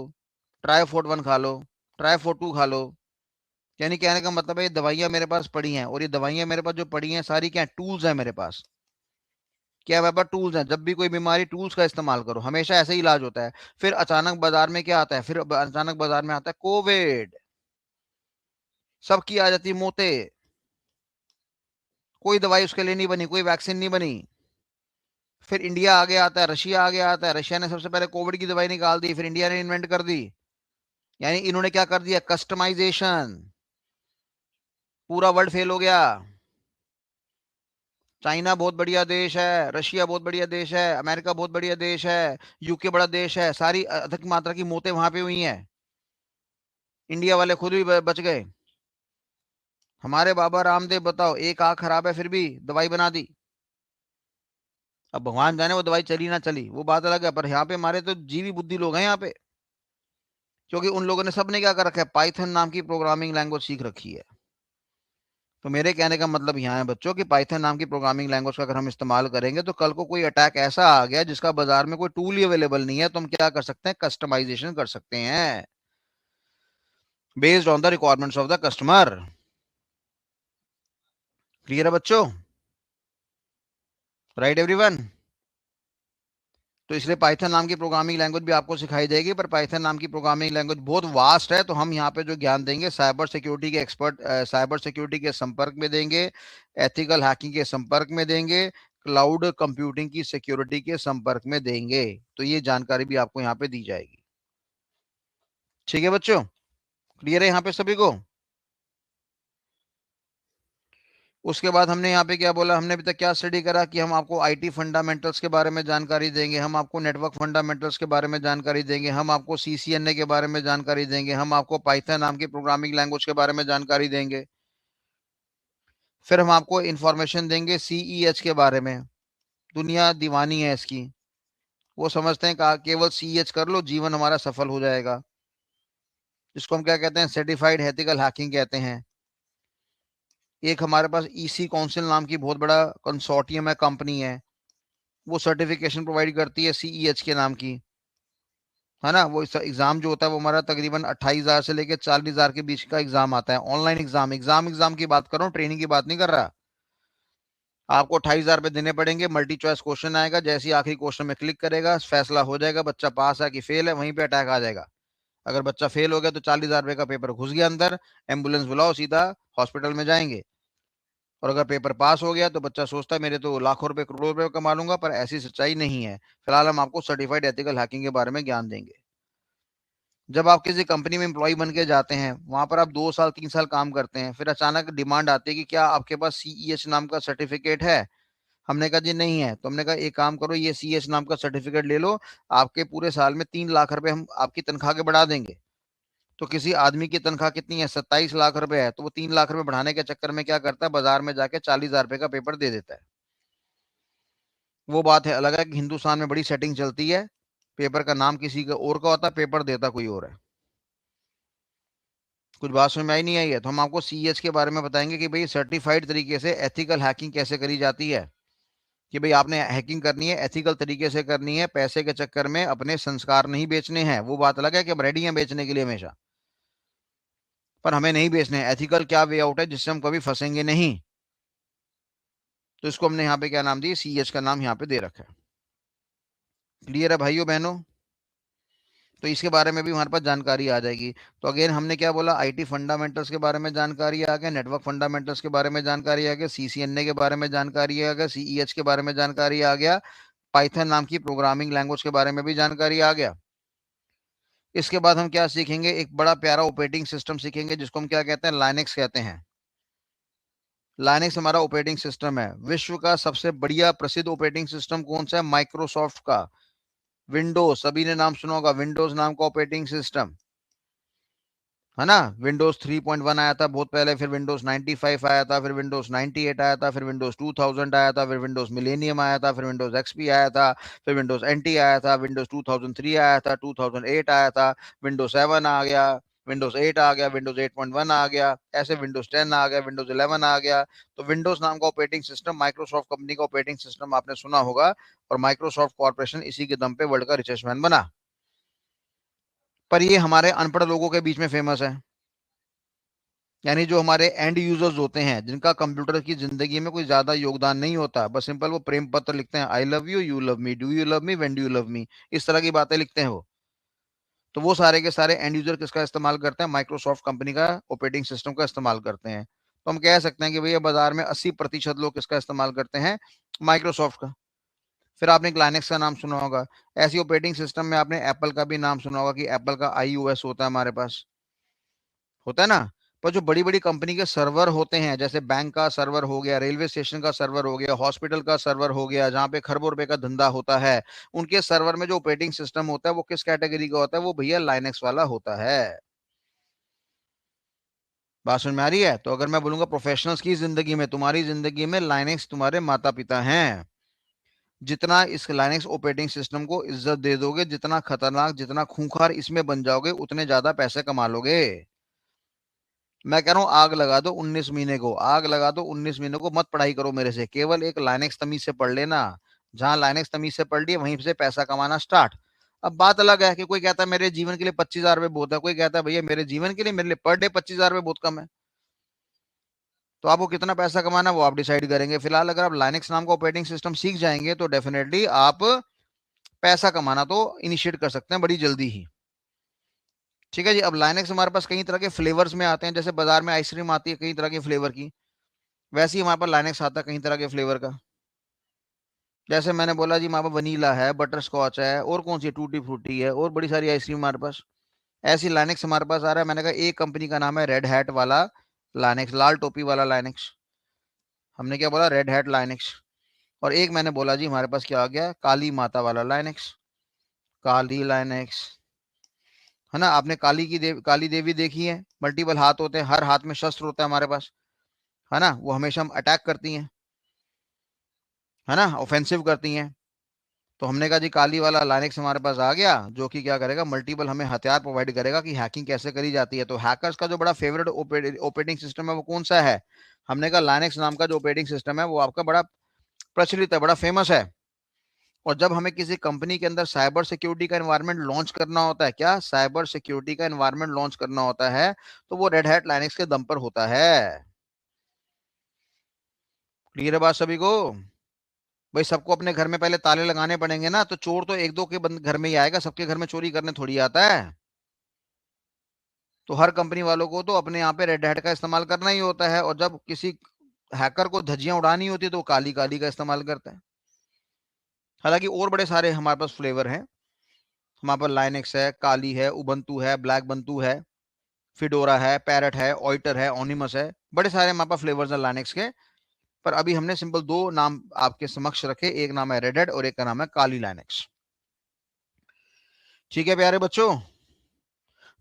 ट्राइफोट 1 खा लो, ट्राइफोट 2 खा लो। यानी कहने का मतलब है ये दवाइयां मेरे पास पड़ी हैं, और ये दवाइयां मेरे पास जो पड़ी हैं सारी क्या टूल्स हैं मेरे पास। क्या व्यापार टूल्स हैं, जब भी कोई बीमारी टूल्स का इस्तेमाल करो, हमेशा ऐसे ही इलाज होता है। फिर अचानक बाजार में क्या आता है, फिर अचानक बाजार में आता है कोविड, सबकी आ जाती है मौतें, कोई दवाई उसके लिए नहीं बनी, कोई वैक्सीन नहीं बनी। फिर इंडिया आगे आता है, रशिया आगे आता है, रशिया ने सबसे पहले कोविड की दवाई निकाल दी, फिर इंडिया ने इन्वेंट कर दी। यानी इन्होंने क्या कर दिया, कस्टमाइजेशन। पूरा वर्ल्ड फेल हो गया। चाइना बहुत बढ़िया देश है, रशिया बहुत बढ़िया देश है, अमेरिका बहुत बढ़िया देश है, यूके बड़ा देश है, सारी अधिक मात्रा की मौतें वहां पे हुई हैं। इंडिया वाले खुद भी बच गए। हमारे बाबा रामदेव बताओ, एक आंख खराब है फिर भी दवाई बना दी। अब भगवान जाने वो दवाई चली ना चली, वो बात अलग है, पर यहाँ पे हमारे तो जीवी बुद्धि लोग हैं यहाँ पे, क्योंकि उन लोगों ने सबने क्या कर रखा है, पाइथन नाम की प्रोग्रामिंग लैंग्वेज सीख रखी है। तो मेरे कहने का मतलब यहाँ है बच्चों कि पाइथन नाम की प्रोग्रामिंग लैंग्वेज का अगर हम इस्तेमाल करेंगे तो कल को कोई अटैक ऐसा आ गया जिसका बाजार में कोई टूल ही अवेलेबल नहीं है, तो हम क्या कर सकते हैं, कस्टमाइजेशन कर सकते हैं based on the requirements of the customer. Clear है बच्चों? Right everyone? तो इसलिए पाइथन नाम की प्रोग्रामिंग लैंग्वेज भी आपको सिखाई जाएगी, पर पाइथन नाम की प्रोग्रामिंग लैंग्वेज बहुत वास्ट है, तो हम यहाँ पे जो ज्ञान देंगे साइबर सिक्योरिटी के एक्सपर्ट, साइबर सिक्योरिटी के संपर्क में देंगे, एथिकल हैकिंग के संपर्क में देंगे, क्लाउड कंप्यूटिंग की सिक्योरिटी के संपर्क में देंगे। तो ये जानकारी भी आपको यहाँ पे दी जाएगी। ठीक है बच्चों, क्लियर है यहाँ पे सभी को? उसके बाद हमने यहाँ पे क्या बोला, हमने अभी तक क्या स्टडी करा कि हम आपको आईटी फंडामेंटल्स के बारे में जानकारी देंगे, हम आपको नेटवर्क फंडामेंटल्स के बारे में जानकारी देंगे, हम आपको CCNA के बारे में जानकारी देंगे, हम आपको पाइथन नाम की प्रोग्रामिंग लैंग्वेज के बारे में जानकारी देंगे। फिर हम आपको इंफॉर्मेशन देंगे CEH के बारे में। दुनिया दीवानी है इसकी, वो समझते हैं कहा केवल CEH कर लो जीवन हमारा सफल हो जाएगा, जिसको हम क्या कहते हैं, सर्टिफाइड एथिकल हैकिंग कहते हैं। एक हमारे पास EC काउंसिल नाम की बहुत बड़ा कंसोर्टियम है, कंपनी है, वो सर्टिफिकेशन प्रोवाइड करती है CEH के नाम की, है ना। वो एग्जाम जो होता है वो हमारा तकरीबन 28,000 से लेकर 40,000 के बीच का एग्जाम आता है, ऑनलाइन एग्जाम की बात कर रहा हूँ, ट्रेनिंग की बात नहीं कर रहा। आपको 28,000 रुपए देने पड़ेंगे, मल्टी चॉइस क्वेश्चन आएगा, जैसे ही आखिरी क्वेश्चन में क्लिक करेगा फैसला हो जाएगा, बच्चा पास है कि फेल है, वहीं पे अटैक आ जाएगा। अगर बच्चा फेल हो गया तो 40,000 रुपए का पेपर घुस गया अंदर, एम्बुलेंस बुलाओ, सीधा हॉस्पिटल में जाएंगे। और अगर पेपर पास हो गया तो बच्चा सोचता है मेरे तो लाखों रुपए करोड़ों रुपए कमा लूंगा, पर ऐसी सच्चाई नहीं है। फिलहाल हम आपको सर्टिफाइड एथिकल हैकिंग के बारे में ज्ञान देंगे। जब आप किसी कंपनी में एम्प्लॉय बन के जाते हैं, वहां पर आप 2 साल 3 साल काम करते हैं, फिर अचानक डिमांड आती है कि क्या आपके पास CEH नाम का सर्टिफिकेट है। हमने कहा जी नहीं है, तो हमने कहा एक काम करो, ये CEH नाम का सर्टिफिकेट ले लो, आपके पूरे साल में 3 लाख रुपए हम आपकी तनख्वाह के बढ़ा देंगे। तो किसी आदमी की तनख्वाह कितनी है, 27 लाख रुपए है, तो वो 3 लाख रुपए बढ़ाने के चक्कर में क्या करता है, बाजार में जाके 40,000 रुपए का पेपर दे देता है। वो बात है अलग है कि हिंदुस्तान में बड़ी सेटिंग चलती है, पेपर का नाम किसी का और का होता है, पेपर देता कोई और है। कुछ बात समझ में आई नहीं आई है, तो हम आपको CEH के बारे में बताएंगे कि भाई सर्टिफाइड तरीके से एथिकल हैकिंग कैसे करी जाती है, कि भाई आपने हैकिंग करनी है, एथिकल तरीके से करनी है, पैसे के चक्कर में अपने संस्कार नहीं बेचने हैं। वो बात अलग है कि हम रेडी हैं बेचने के लिए हमेशा, पर हमें नहीं बेचने हैं। एथिकल क्या वे आउट है जिससे हम कभी फंसेंगे नहीं, तो इसको हमने यहाँ पे क्या नाम दिया, CEH का नाम यहाँ पे दे रखा है। क्लियर है भाइयों बहनों। तो इसके बारे में भी हमारे पास जानकारी आ जाएगी। तो अगेन हमने क्या बोला, IT फंडामेंटल्स के बारे में जानकारी आ गया, नेटवर्क फंडामेंटल्स के बारे में जानकारी आ गया, CCNA के बारे में जानकारी आ गया, CEH के बारे में जानकारी आ गया, पाइथन नाम की प्रोग्रामिंग लैंग्वेज के बारे में भी जानकारी आ गया। इसके बाद हम क्या सीखेंगे, एक बड़ा प्यारा ऑपरेटिंग सिस्टम सीखेंगे, जिसको हम क्या कहते हैं, लाइनेक्स कहते हैं। लाइनेक्स हमारा ऑपरेटिंग सिस्टम है। विश्व का सबसे बढ़िया प्रसिद्ध ऑपरेटिंग सिस्टम कौन सा है, माइक्रोसॉफ्ट का विंडोज, सभी ने नाम सुना होगा, विंडोज नाम का ऑपरेटिंग सिस्टम, है ना। विंडोज 3.1 आया था बहुत पहले, फिर विंडोज 95 आया था, फिर विंडोज 98 आया था, फिर विंडोज 2000 आया था, फिर विंडोज मिलेनियम आया था, फिर विंडोज XP आया था, फिर विंडोज NT आया था, विंडोज 2003 आया था, 2008 आया था, विंडोज 7 आ गया, विंडोज 8 आ गया, विंडोज 8.1 आ गया, ऐसे विंडोज 10 आ गया, विंडोज 11 आ गया। तो विंडोज नाम का ऑपरेटिंग सिस्टम माइक्रोसॉफ्ट कंपनी का ऑपरेटिंग सिस्टम आपने सुना होगा, और माइक्रोसॉफ्ट कॉर्पोरेशन इसी के दम पे वर्ल्ड का रिचेस्ट मैन बना। पर ये हमारे अनपढ़ लोगों के बीच में फेमस है, यानी जो हमारे एंड यूजर्स होते हैं, जिनका कंप्यूटर की जिंदगी में कोई ज्यादा योगदान नहीं होता, बस सिंपल वो प्रेम पत्र लिखते हैं, I love you, you love me, do you love me, when do you love me, इस तरह की बातें लिखते हैं वो। तो वो सारे के सारे एंड यूजर किसका इस्तेमाल करते हैं, माइक्रोसॉफ्ट कंपनी का ऑपरेटिंग सिस्टम का इस्तेमाल करते हैं। तो हम कह सकते हैं कि भैया बाजार में 80% लोग किसका इस्तेमाल करते हैं, माइक्रोसॉफ्ट का। फिर आपने लाइनेक्स का नाम सुना होगा। ऐसी ऑपरेटिंग सिस्टम में आपने एप्पल का भी नाम सुना होगा, कि एप्पल का iOS होता है हमारे पास, होता है ना। पर जो बड़ी बड़ी कंपनी के सर्वर होते हैं, जैसे बैंक का सर्वर हो गया, रेलवे स्टेशन का सर्वर हो गया, हॉस्पिटल का सर्वर हो गया, जहां पे खरबों रुपए का धंधा होता है, उनके सर्वर में जो ऑपरेटिंग सिस्टम होता है वो किस कैटेगरी का होता है, वो भैया लाइनेक्स वाला होता है। बात समझ में आ रही है। तो अगर मैं बोलूंगा प्रोफेशनल्स की जिंदगी में, तुम्हारी जिंदगी में लाइनेक्स तुम्हारे माता पिता हैं। जितना इस लाइनेक्स ऑपरेटिंग सिस्टम को इज्जत दे दोगे, जितना खतरनाक, जितना खूंखार इसमें बन जाओगे, उतने ज्यादा पैसे कमा लोगे। मैं कह रहा हूँ आग लगा दो 19 महीने को, आग लगा दो 19 महीने को, मत पढ़ाई करो मेरे से, केवल एक लाइनेक्स तमीज से पढ़ लेना। जहां लाइनेक्स तमीज से पढ़ लिया वहीं से पैसा कमाना स्टार्ट। अब बात अलग है कि कोई कहता है मेरे जीवन के लिए 25,000 रुपये बहुत है, कोई कहता है भैया मेरे जीवन के लिए, मेरे लिए पर डे 25,000 रुपये बहुत कम है। तो आपको कितना पैसा कमाना है वो आप डिसाइड करेंगे। फिलहाल अगर आप लाइनेक्स नाम का ऑपरेटिंग सिस्टम सीख जाएंगे तो डेफिनेटली आप पैसा कमाना तो इनिशिएट कर सकते हैं बड़ी जल्दी ही। ठीक है जी। अब लाइनेक्स हमारे पास कई तरह के फ्लेवर्स में आते हैं, जैसे बाजार में आइसक्रीम आती है कई तरह के फ्लेवर की, वैसे ही हमारे पास लाइनेक्स आता है कई तरह के फ्लेवर का। जैसे मैंने बोला जी, हमारे पास वनीला है, बटर स्कॉच है, और कौन सी टूटी फ्रूटी है, और बड़ी सारी आइसक्रीम हमारे पास। ऐसी लाइनेक्स हमारे पास आ रहा है। मैंने कहा एक कंपनी का नाम है रेड हैट वाला लाइनेक्स, लाल टोपी वाला लाइनेक्स। हमने क्या बोला, रेड हैट लाइनेक्स। और एक मैंने बोला जी हमारे पास क्या आ गया, काली माता वाला लाइनेक्स, काली लाइनेक्स, है ना। आपने काली देवी देखी है, मल्टीपल हाथ होते हैं, हर हाथ में शस्त्र होता है हमारे पास। है ना, वो हमेशा अटैक करती हैं, है ना, ऑफेंसिव करती हैं। तो हमने कहा जी काली वाला लाइनेक्स हमारे पास आ गया, जो कि क्या करेगा, मल्टीपल हमें हथियार प्रोवाइड करेगा कि हैकिंग कैसे करी जाती है। तो हैकर्स का जो बड़ा फेवरेट ऑपरेटिंग सिस्टम है वो कौन सा है? हमने कहा लाइनेक्स नाम का जो ऑपरेटिंग सिस्टम है वो आपका बड़ा प्रचलित है, बड़ा फेमस है। और जब हमें किसी कंपनी के अंदर साइबर सिक्योरिटी का एनवायरनमेंट लॉन्च करना होता है, क्या साइबर सिक्योरिटी का एनवायरनमेंट लॉन्च करना होता है, तो वो रेड हैट लाइनेक्स के दम पर होता है। क्लियर है बात सभी को? भाई सबको अपने घर में पहले ताले लगाने पड़ेंगे ना, तो चोर तो एक दो के घर में ही आएगा, सबके घर में चोरी करने थोड़ी आता है। तो हर कंपनी वालों को तो अपने यहाँ पे रेड हैट का इस्तेमाल करना ही होता है, और जब किसी हैकर को धज्जियां उड़ानी होती है तो काली काली का इस्तेमाल करता है। हालांकि और बड़े सारे हमारे पास फ्लेवर हैं। हमारे पास लाइनेक्स है, काली है, उबंतू है, ब्लैक बंतू है, फिडोरा है, पैरट है, ऑइटर है, ओनिमस है, बड़े सारे हमारे पास फ्लेवर्स हैं लाइनेक्स के। पर अभी हमने सिंपल दो नाम आपके समक्ष रखे, एक नाम है रेड हैट और एक का नाम है काली लाइनेक्स। ठीक है प्यारे बच्चों,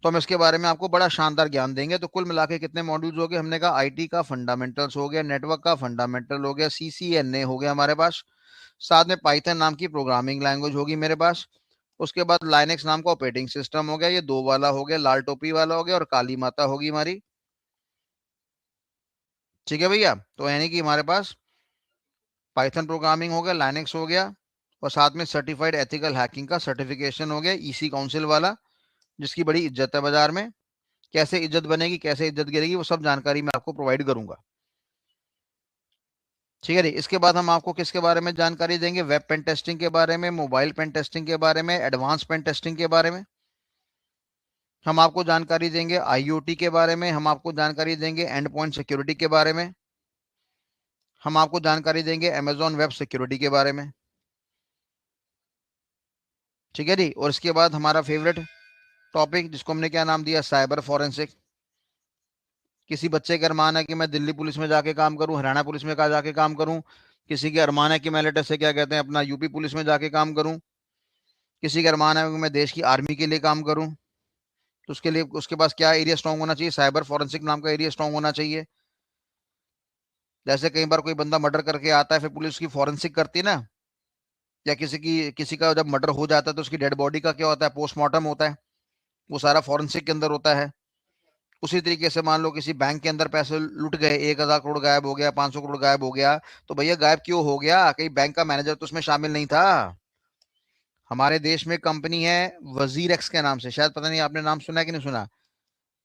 तो हम इसके बारे में आपको बड़ा शानदार ज्ञान देंगे। तो कुल मिला के कितने मॉड्यूल्स हो गए? हमने कहा आईटी का फंडामेंटल्स हो गया, नेटवर्क का फंडामेंटल हो गया, सीसीएनए हो गया हमारे पास, साथ में पाइथन नाम की प्रोग्रामिंग लैंग्वेज होगी मेरे पास। उसके बाद लाइनेक्स नाम का ऑपरेटिंग सिस्टम हो गया, ये दो वाला हो गया, लाल टोपी वाला हो गया, और काली माता होगी हमारी। ठीक है भैया, तो यानी कि हमारे पास पाइथन प्रोग्रामिंग हो गया, लाइनेक्स हो गया, और साथ में सर्टिफाइड एथिकल हैकिंग का सर्टिफिकेशन हो गया, ईसी काउंसिल वाला, जिसकी बड़ी इज्जत है बाजार में। कैसे इज्जत बनेगी, कैसे इज्जत गिरेगी, वो सब जानकारी मैं आपको प्रोवाइड करूंगा। ठीक है जी। इसके बाद हम आपको किसके बारे में जानकारी देंगे? वेब पेन टेस्टिंग के बारे में, मोबाइल पेन टेस्टिंग के बारे में, एडवांस पेन टेस्टिंग के बारे में हम आपको जानकारी देंगे, आईओटी के बारे में हम आपको जानकारी देंगे, एंड पॉइंट सिक्योरिटी के बारे में हम आपको जानकारी देंगे, अमेजॉन वेब सिक्योरिटी के बारे में। ठीक है जी। और इसके बाद हमारा फेवरेट टॉपिक, जिसको हमने क्या नाम दिया, साइबर फॉरेंसिक। किसी बच्चे का अरमान है कि मैं दिल्ली पुलिस में जाके काम करूं, हरियाणा पुलिस में का जाके काम करूं। किसी के अरमान है कि मैं लेटेस्ट से क्या कहते हैं अपना यूपी पुलिस में जाके काम करूं। किसी का अरमान है कि मैं देश की आर्मी के लिए काम करूं। तो उसके लिए उसके पास क्या एरिया स्ट्रांग होना चाहिए? साइबर फॉरेंसिक नाम का एरिया स्ट्रांग होना चाहिए। जैसे कई बार कोई बंदा मर्डर करके आता है, फिर पुलिस उसकी फॉरेंसिक करती है ना, या किसी का जब मर्डर हो जाता है तो उसकी डेड बॉडी का क्या होता है, पोस्टमार्टम होता है, वो सारा फॉरेंसिक के अंदर होता है। उसी तरीके से मान लो किसी बैंक के अंदर पैसे लुट गए, 1,000 करोड़ गायब हो गया, 500 करोड़ गायब हो गया, तो भैया गायब क्यों हो गया? कहीं बैंक का मैनेजर तो उसमें शामिल नहीं था। हमारे देश में कंपनी है वजीर एक्स के नाम से, शायद पता नहीं आपने नाम सुना है कि नहीं सुना।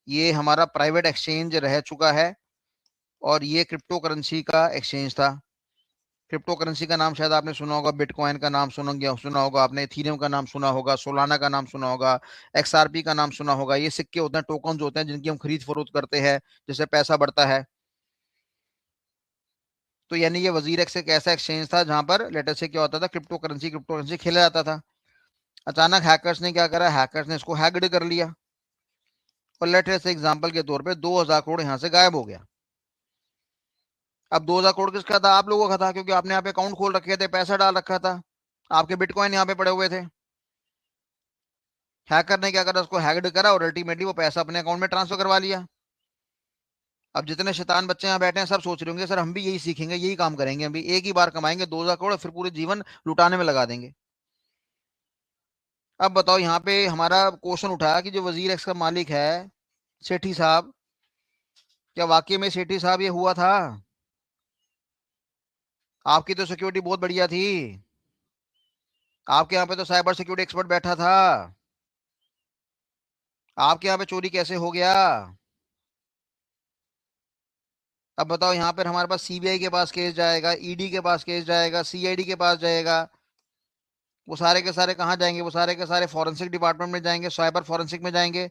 ये हमारा प्राइवेट एक्सचेंज रह चुका है, और ये क्रिप्टो करेंसी का एक्सचेंज था। क्रिप्टो करेंसी का नाम शायद आपने सुना होगा, बिटकॉइन का नाम सुना होगा आपने, इथीरियम का नाम सुना होगा, सोलाना का नाम सुना होगा, एक्सआरपी का नाम सुना होगा। ये सिक्के होते हैं, टोकन होते हैं, जिनकी हम खरीद फरोख्त करते हैं, जिससे पैसा बढ़ता है। तो यानी ये वजीर एक्स एक ऐसा एक्सचेंज था जहां पर लेटर से क्या होता था, क्रिप्टो करेंसी खेला जाता था। अचानक हैकर्स ने क्या करा, हैकर्स ने इसको हैकड कर लिया, और लेटर से एग्जाम्पल के तौर पे 2,000 करोड़ यहाँ से गायब हो गया। अब 2,000 करोड़ किसका था? आप लोगों का था, क्योंकि आपने यहाँ पे अकाउंट खोल रखे थे, पैसा डाल रखा था, आपके बिटकॉइन यहाँ पे पड़े हुए थे। हैकर ने क्या करा, उसको हैक्ड करा, और अल्टीमेटली वो पैसा अपने अकाउंट में ट्रांसफर करवा लिया। अब जितने शैतान बच्चे यहाँ बैठे हैं सब सोच रहे होंगे सर हम भी यही सीखेंगे, यही काम करेंगे, अभी एक ही बार कमाएंगे 2,000 करोड़, फिर पूरे जीवन लुटाने में लगा देंगे। अब बताओ, यहाँ पे हमारा क्वेश्चन उठा कि जो वजीर एक्स का मालिक है सेठी साहब, क्या वाकई में सेठी साहब ये हुआ था? आपकी तो सिक्योरिटी बहुत बढ़िया थी, आपके यहाँ पे तो साइबर सिक्योरिटी एक्सपर्ट बैठा था, आपके यहाँ पे चोरी कैसे हो गया? अब बताओ, यहाँ पर हमारे पास सीबीआई के पास केस जाएगा, ईडी के पास केस जाएगा, सीआईडी के पास जाएगा। वो सारे के सारे कहाँ जाएंगे? वो सारे के सारे फॉरेंसिक डिपार्टमेंट में जाएंगे, साइबर फॉरेंसिक में जाएंगे,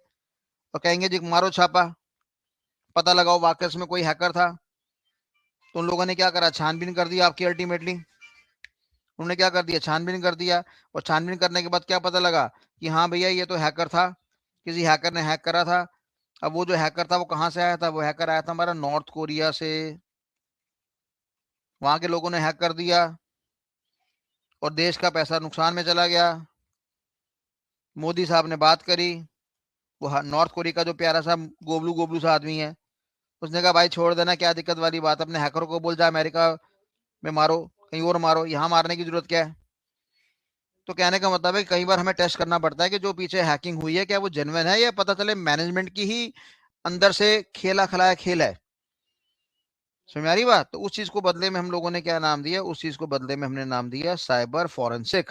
और कहेंगे जी मारो छापा, पता लगाओ वाकई में कोई हैकर था। तो उन लोगों ने क्या करा, छानबीन कर दिया आपकी। अल्टीमेटली उन्होंने क्या कर दिया, छानबीन कर दिया। और छानबीन करने के बाद क्या पता लगा कि हाँ भैया ये तो हैकर था, किसी हैकर ने हैक करा था। अब वो जो हैकर था वो कहाँ से आया था? वो हैकर आया था हमारा नॉर्थ कोरिया से। वहां के लोगों ने हैक कर दिया, और देश का पैसा नुकसान में चला गया। मोदी साहब ने बात करी, वो नॉर्थ कोरिया का जो प्यारा सा गोबलू गोबलू सा आदमी है, उसने कहा भाई छोड़ देना, क्या दिक्कत वाली बात, अपने हैकर को बोल जा अमेरिका में मारो, कहीं और मारो, यहाँ मारने की जरूरत क्या है। तो कहने का मतलब है कि कई बार हमें टेस्ट करना पड़ता है कि जो पीछे हैकिंग हुई है क्या वो जेन्युइन है, या पता चले मैनेजमेंट की ही अंदर से खेला खिलाया खेल है। समझ आ रही बात। तो उस चीज को बदले में हम लोगों ने क्या नाम दिया, उस चीज को बदले में हमने नाम दिया साइबर फॉरेंसिक।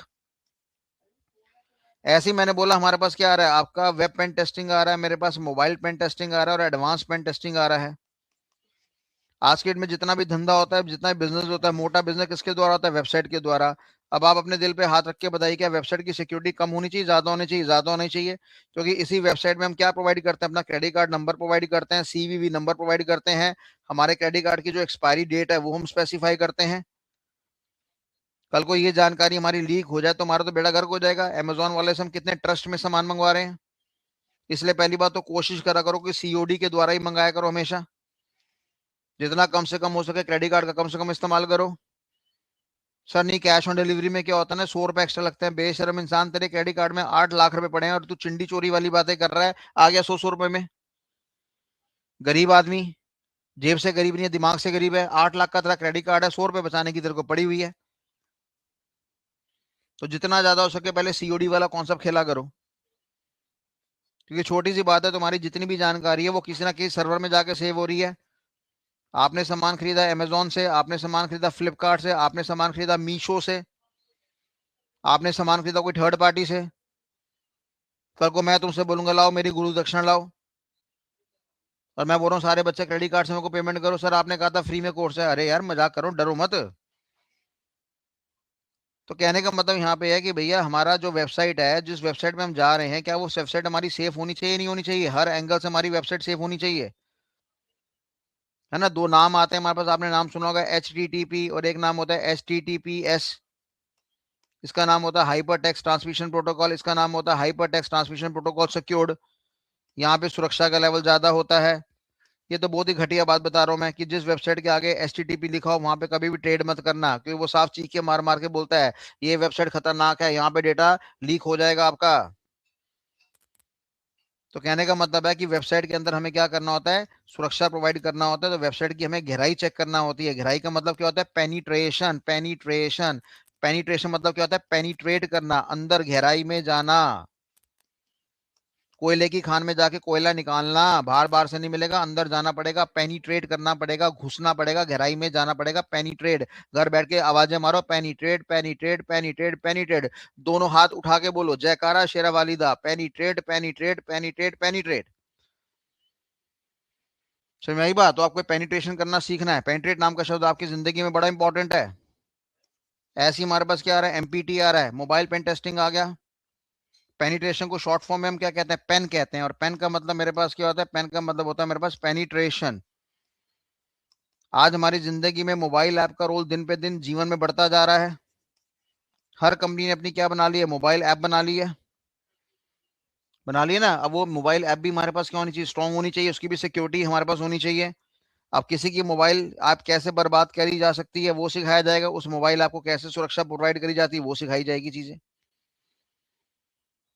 ऐसे ही मैंने बोला हमारे पास क्या आ रहा है, आपका वेब पेन टेस्टिंग आ रहा है, मेरे पास मोबाइल पेन टेस्टिंग आ रहा है और एडवांस पेन टेस्टिंग आ रहा है। आज के डेट में जितना भी धंधा होता है, जितना भी बिजनेस होता है, मोटा बिजनेस किसके द्वारा होता है, वेबसाइट के द्वारा। अब आप अपने दिल पे हाथ रख के बताइए, क्या वेबसाइट की सिक्योरिटी कम होनी चाहिए, ज्यादा होनी चाहिए? ज्यादा होनी चाहिए, क्योंकि इसी वेबसाइट में हम क्या प्रोवाइड करते हैं, अपना क्रेडिट कार्ड नंबर प्रोवाइड करते हैं, सीवीवी नंबर प्रोवाइड करते हैं, हमारे क्रेडिट कार्ड की जो एक्सपायरी डेट है वो हम स्पेसिफाई करते हैं। कल को ये जानकारी हमारी लीक हो जाए तो हमारा तो बेड़ा गर्क हो जाएगा। अमेजोन वाले से हम कितने ट्रस्ट में सामान मंगवा रहे हैं। इसलिए पहली बात तो कोशिश करा करो कि सीओडी के द्वारा ही मंगाया करो हमेशा। जितना कम से कम हो सके क्रेडिट कार्ड का कम से कम इस्तेमाल करो। सर नहीं, कैश ऑन डिलीवरी में क्या होता है ना, 100 रुपए एक्स्ट्रा लगते हैं। बेशरम इंसान, तेरे क्रेडिट कार्ड में 8 लाख रुपए पड़े हैं और तू चिंडी चोरी वाली बातें कर रहा है, आ गया 100 100 रुपए में। गरीब आदमी, जेब से गरीब नहीं है, दिमाग से गरीब है। 8 लाख का तेरा क्रेडिट कार्ड है, 100 रुपए बचाने की तेरे को पड़ी हुई है। तो जितना ज्यादा हो सके पहले सीओडी वाला कॉन्सेप्ट खेला करो, क्योंकि छोटी सी बात है, तुम्हारी जितनी भी जानकारी है वो किसी ना किसी सर्वर में जाके सेव हो रही है। आपने सामान खरीदा अमेजोन से, आपने सामान खरीदा फ्लिपकार्ट से, आपने सामान खरीदा मीशो से, आपने सामान खरीदा कोई थर्ड पार्टी से। कल को मैं तुमसे बोलूंगा लाओ मेरी गुरु दक्षिणा लाओ, और मैं बोल रहा हूँ सारे बच्चे क्रेडिट कार्ड से मेरे को पेमेंट करो, सर आपने कहा था फ्री में कोर्स है। अरे यार मजाक करो, डरो मत। तो कहने का मतलब यहाँ पे है कि भैया हमारा जो वेबसाइट है, जिस वेबसाइट में हम जा रहे हैं, क्या वो वेबसाइट हमारी सेफ होनी चाहिए, नहीं होनी चाहिए? हर एंगल से हमारी वेबसाइट सेफ होनी चाहिए, है ना। दो नाम आते हैं हमारे पास, आपने नाम सुना होगा HTTP, और एक नाम होता है HTTPS। इसका नाम होता है हाइपर टेक्स्ट ट्रांसमिशन प्रोटोकॉल, इसका नाम होता है hyper text transmission protocol secured. यहाँ पे सुरक्षा का लेवल ज्यादा होता है। ये तो बहुत ही घटिया बात बता रहा हूँ मैं, कि जिस वेबसाइट के आगे HTTP लिखा हो वहां पे कभी भी ट्रेड मत करना, क्योंकि वो साफ चीख के मार मार के बोलता है ये वेबसाइट खतरनाक है, यहाँ पे डेटा लीक हो जाएगा आपका। तो कहने का मतलब है कि वेबसाइट के अंदर हमें क्या करना होता है, सुरक्षा प्रोवाइड करना होता है। तो वेबसाइट की हमें गहराई चेक करना होती है। गहराई का मतलब क्या होता है, पेनिट्रेशन। पेनिट्रेशन, पेनिट्रेशन मतलब क्या होता है, पेनिट्रेट करना, अंदर गहराई में जाना। कोयले की खान में जाके कोयला निकालना बार बार से नहीं मिलेगा, अंदर जाना पड़ेगा, पेनिट्रेट करना पड़ेगा, घुसना पड़ेगा, गहराई में जाना पड़ेगा। पेनिट्रेट, घर बैठ के आवाजें मारो, पेनिट्रेट पेनिट्रेट पेनिट्रेट पेनिट्रेट। दोनों हाथ उठा के बोलो जयकारा शेरा वालिदा, पेनिट्रेट पेनिट्रेट पेनिट्रेट पेनिट्रेट। समझ में आई बात। तो आपको पेनिट्रेशन करना सीखना है। पेनिट्रेट नाम का शब्द आपकी जिंदगी में बड़ा इंपॉर्टेंट है। ऐसे ही हमारे पास क्या आ रहा है, MPT आ रहा है, मोबाइल पेन टेस्टिंग आ गया। पेनिट्रेशन को शॉर्ट फॉर्म में हम क्या कहते हैं, पेन कहते हैं। और पेन का मतलब मेरे पास क्या होता है, पेन का मतलब होता है मेरे पास पेनिट्रेशन। आज हमारी जिंदगी में मोबाइल ऐप का रोल दिन पे दिन जीवन में बढ़ता जा रहा है। हर कंपनी ने अपनी क्या बना ली है, मोबाइल ऐप बना ली है। बना ली है ना। अब वो मोबाइल ऐप भी हमारे पास क्या होनी चाहिए, स्ट्रांग होनी चाहिए, उसकी भी सिक्योरिटी हमारे पास होनी चाहिए। अब किसी की मोबाइल ऐप कैसे बर्बाद करी जा सकती है वो सिखाया जाएगा, उस मोबाइल ऐप को कैसे सुरक्षा प्रोवाइड करी जाती है वो सिखाई जाएगी चीजें।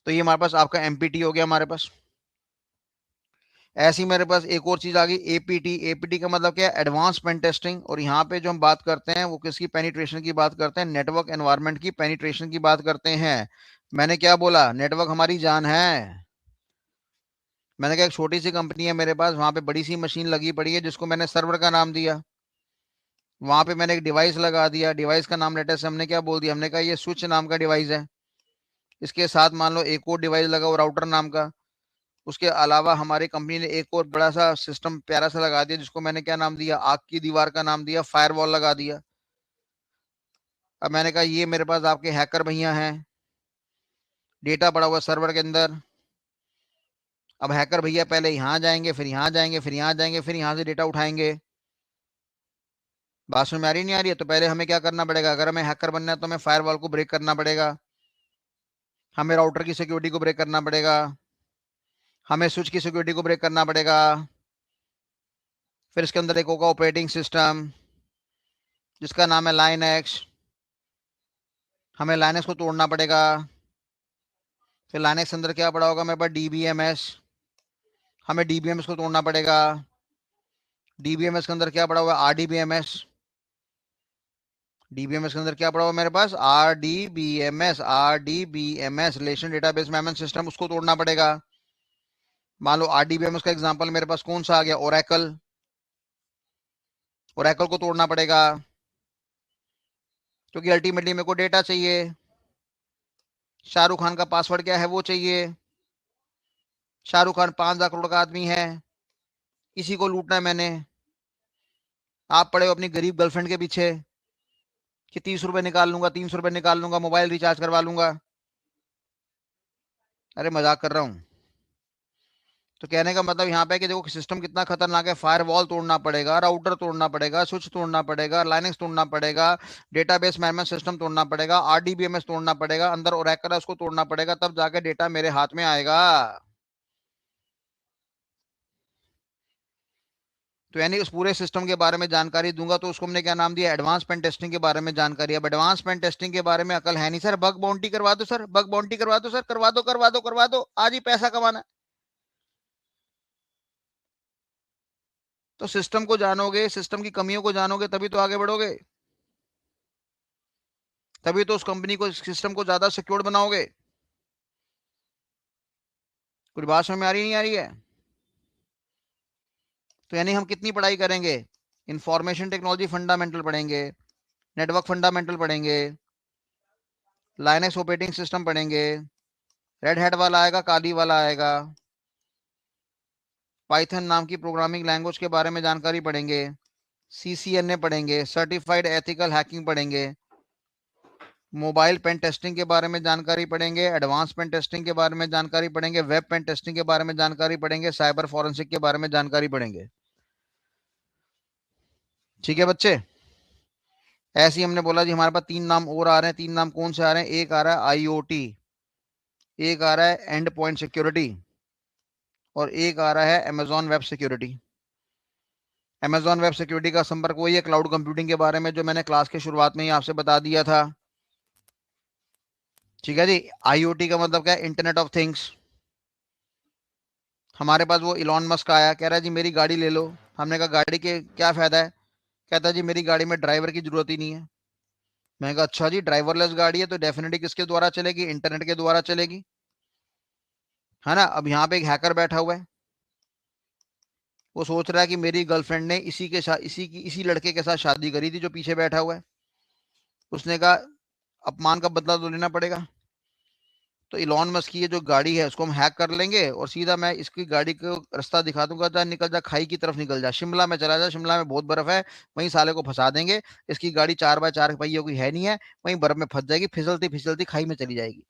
तो ये हमारे पास आपका MPT हो गया हमारे पास। ऐसी मेरे पास एक और चीज आ गई, APT। APT का मतलब क्या है, एडवांस पेन टेस्टिंग। और यहाँ पे जो हम बात करते हैं वो किसकी पेनिट्रेशन की बात करते हैं, नेटवर्क एनवायरनमेंट की पेनिट्रेशन की बात करते हैं। मैंने क्या बोला, नेटवर्क हमारी जान है। मैंने कहा एक छोटी सी कंपनी है मेरे पास, वहां पे बड़ी सी मशीन लगी पड़ी है जिसको मैंने सर्वर का नाम दिया। वहां पे मैंने एक डिवाइस लगा दिया, डिवाइस का नाम लेटर से हमने क्या बोल दिया, हमने कहा ये स्विच नाम का डिवाइस है। इसके साथ मान लो एक और डिवाइस लगा वो राउटर नाम का। उसके अलावा हमारी कंपनी ने एक और बड़ा सा सिस्टम प्यारा सा लगा दिया, जिसको मैंने क्या नाम दिया, आग की दीवार का नाम दिया, फायरवॉल लगा दिया। अब मैंने कहा ये मेरे पास आपके हैकर भैया हैं, डेटा पड़ा हुआ सर्वर के अंदर। अब हैकर भैया पहले यहाँ जाएंगे, फिर यहाँ जाएंगे, फिर यहाँ जाएंगे, फिर यहाँ से डेटा उठाएंगे। बात समझ में आ रही नहीं आ रही है। तो पहले हमें क्या करना पड़ेगा, अगर हमें हैकर बनना है तो हमें फायरवॉल को ब्रेक करना पड़ेगा, हमें राउटर की सिक्योरिटी को ब्रेक करना पड़ेगा, हमें स्विच की सिक्योरिटी को ब्रेक करना पड़ेगा। फिर इसके अंदर एक होगा ऑपरेटिंग सिस्टम जिसका नाम है लाइनएक्स। हमें लाइनक्स को तोड़ना पड़ेगा। फिर लाइनक्स के अंदर क्या पड़ा होगा मेरे पास, DBMS। हमें DBMS को तोड़ना पड़ेगा। डीबीएमएस के अंदर क्या पड़ा हुआ है? आरडीबीएमएस। डीबीएमएस के अंदर क्या पड़ा हुआ मेरे पास? RDBMS. RDBMS relation database management system, उसको तोड़ना पड़ेगा। मान लो आरडीबीएमएस का एग्जांपल मेरे पास कौन सा आ गया? ओरेकल। ओरेकल को तोड़ना पड़ेगा, क्योंकि अल्टीमेटली मेरे को डेटा चाहिए। शाहरुख खान का पासवर्ड क्या है वो चाहिए। शाहरुख खान 5,00,000 करोड़ का आदमी है, इसी को लूटना है मैंने। आप पड़े हो अपनी गरीब गर्लफ्रेंड के पीछे कि 30 रुपए निकाल लूंगा, 300 रुपए निकाल लूंगा, मोबाइल रिचार्ज करवा लूंगा। अरे मजाक कर रहा हूं। तो कहने का मतलब यहाँ पे कि देखो सिस्टम कितना खतरनाक है। फायरवॉल तोड़ना पड़ेगा, राउटर तोड़ना पड़ेगा, स्विच तोड़ना पड़ेगा, लाइनक्स तोड़ना पड़ेगा, डेटाबेस मैनेजमेंट सिस्टम तोड़ना पड़ेगा, आरडीबीएमएस तोड़ना पड़ेगा, अंदर ओरेकल है उसको तोड़ना पड़ेगा, तब जाके डेटा मेरे हाथ में आएगा। तो यानी उस पूरे सिस्टम के बारे में जानकारी दूंगा, तो उसको हमने क्या नाम दिया? एडवांस पेन टेस्टिंग के बारे में जानकारी। अब एडवांस पेन टेस्टिंग के बारे में अकल है नहीं सर, बग बाउंटी करवा दो सर, बग बाउंटी करवा दो सर, करवा दो करवा दो करवा दो, आज ही पैसा कमाना है। तो सिस्टम को जानोगे, सिस्टम की कमियों को जानोगे, तभी तो आगे बढ़ोगे, तभी तो उस कंपनी को, सिस्टम को ज्यादा सिक्योर बनाओगे। कुछ बात समझ में आ रही नहीं आ रही है? तो यानी हम कितनी पढ़ाई करेंगे? इंफॉर्मेशन टेक्नोलॉजी फंडामेंटल पढ़ेंगे, नेटवर्क फंडामेंटल पढ़ेंगे, लाइनक्स ऑपरेटिंग सिस्टम पढ़ेंगे, रेड हैट वाला आएगा, काली वाला आएगा, पाइथन नाम की प्रोग्रामिंग लैंग्वेज के बारे में जानकारी पढ़ेंगे, सीसीएनए पढ़ेंगे, सर्टिफाइड एथिकल हैकिंग पढ़ेंगे, मोबाइल पेन टेस्टिंग के बारे में जानकारी पढ़ेंगे, एडवांस पेन टेस्टिंग के बारे में जानकारी पढ़ेंगे, वेब पेन टेस्टिंग के बारे में जानकारी पढ़ेंगे, साइबर फॉरेंसिक के बारे में जानकारी पढ़ेंगे। ठीक है बच्चे? ऐसे ही हमने बोला जी हमारे पास 3 नाम और आ रहे हैं। 3 नाम कौन से आ रहे हैं? एक आ रहा है आईओटी, एक आ रहा है एंड पॉइंट सिक्योरिटी, और एक आ रहा है Amazon web security. Amazon web security का संपर्क वही है क्लाउड कंप्यूटिंग के बारे में, जो मैंने क्लास के शुरुआत में ही आपसे बता दिया था। ठीक है जी। आईओटी का मतलब क्या है? Internet of things. हमारे पास वो इलॉन मस्क आया, कह रहा है जी मेरी गाड़ी ले लो। हमने कहा गाड़ी के क्या फायदा है? कहता है जी मेरी गाड़ी में ड्राइवर की जरूरत ही नहीं है। मैंने कहा अच्छा जी, ड्राइवरलेस गाड़ी है तो डेफिनेटली किसके द्वारा चलेगी? इंटरनेट के द्वारा चलेगी, है ना। अब यहाँ पे एक हैकर बैठा हुआ है, वो सोच रहा है कि मेरी गर्लफ्रेंड ने इसी के साथ, इसी लड़के के साथ शादी करी थी जो पीछे बैठा हुआ है। उसने कहा अपमान का बदला तो लेना पड़ेगा। तो इलॉन मस्क की ये जो गाड़ी है उसको हम हैक कर लेंगे, और सीधा मैं इसकी गाड़ी को रास्ता दिखा दूंगा, जा निकल जा खाई की तरफ, निकल जा शिमला में चला जा, शिमला में बहुत बर्फ है, वहीं साले को फंसा देंगे। इसकी गाड़ी 4x4 पहियों की है नहीं है, वहीं बर्फ में फंस जाएगी, फिसलती फिसलती खाई में चली जाएगी,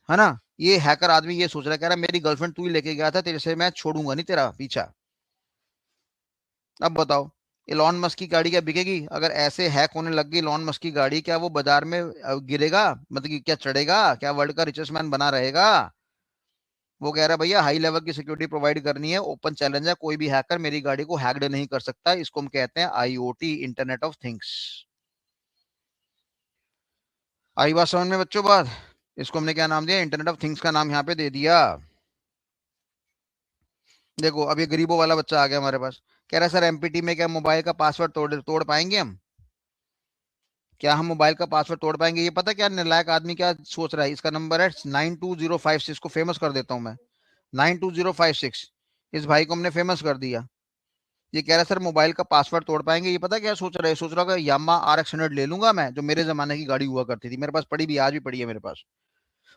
है ना। ये हैकर आदमी ये सोच रहा है, कह रहा है मेरी गर्लफ्रेंड तू ही लेके गया था, तेरे से मैं छोड़ूंगा नहीं तेरा पीछा। अब बताओ, इलॉन मस्क की गाड़ी क्या बिकेगी? अगर ऐसे हैक होने लग गई इलॉन मस्क की गाड़ी, क्या वो बाजार में गिरेगा? मतलब कि क्या चढ़ेगा? क्या वर्ल्ड का रिचेस्ट मैन बना रहेगा? वो कह रहा है भैया हाई लेवल की सिक्योरिटी प्रोवाइड करनी है, ओपन चैलेंज है, कोई भी हैकर मेरी गाड़ी को हैक्ड नहीं कर सकता। इसको हम कहते हैं आईओटी, इंटरनेट ऑफ थिंग्स। आई बात समझ में बच्चों? बात, इसको हमने क्या नाम दिया? इंटरनेट ऑफ थिंग्स का नाम यहाँ पे दे दिया। देखो अब ये गरीबों वाला बच्चा आ गया हमारे पास, कह रहा है सर एमपीटी में क्या मोबाइल का पासवर्ड तोड़ तोड़ पाएंगे हम? क्या हम मोबाइल का पासवर्ड तोड़ पाएंगे? ये पता क्या नालायक आदमी क्या सोच रहा है? इसका नंबर है 92056 को फेमस कर देता हूं मैं, 92056। इस भाई को हमने फेमस कर दिया। ये कह रहा है सर मोबाइल का पासवर्ड तोड़ पाएंगे। ये पता क्या सोच रहा है? सोच रहा है यामा RX 100 ले लूंगा मैं, जो मेरे जमाने की गाड़ी हुआ करती थी, मेरे पास पड़ी भी, आज भी पड़ी है मेरे पास।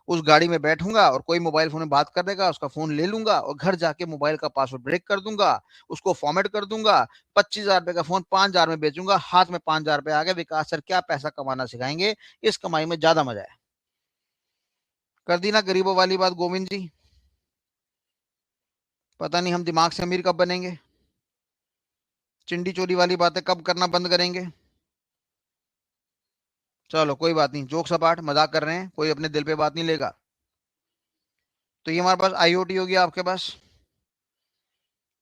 उस गाड़ी में बैठूंगा और कोई मोबाइल फोन में बात कर देगा, उसका फोन ले लूंगा और घर जाके मोबाइल का पासवर्ड ब्रेक कर दूंगा, उसको फॉर्मेट कर दूंगा, 25,000 रुपए का फोन 5,000 में बेचूंगा, हाथ में 5,000 रुपए आ गए। विकास सर क्या पैसा कमाना सिखाएंगे, इस कमाई में ज्यादा मजा है। कर दी ना गरीबों वाली बात गोविंद जी? पता नहीं हम दिमाग से अमीर कब बनेंगे, चिंडी चोरी वाली बातें कब करना बंद करेंगे। चलो कोई बात नहीं, जोक सपाट मजाक कर रहे हैं, कोई अपने दिल पे बात नहीं लेगा। तो ये हमारे पास आईओटी हो गया आपके पास।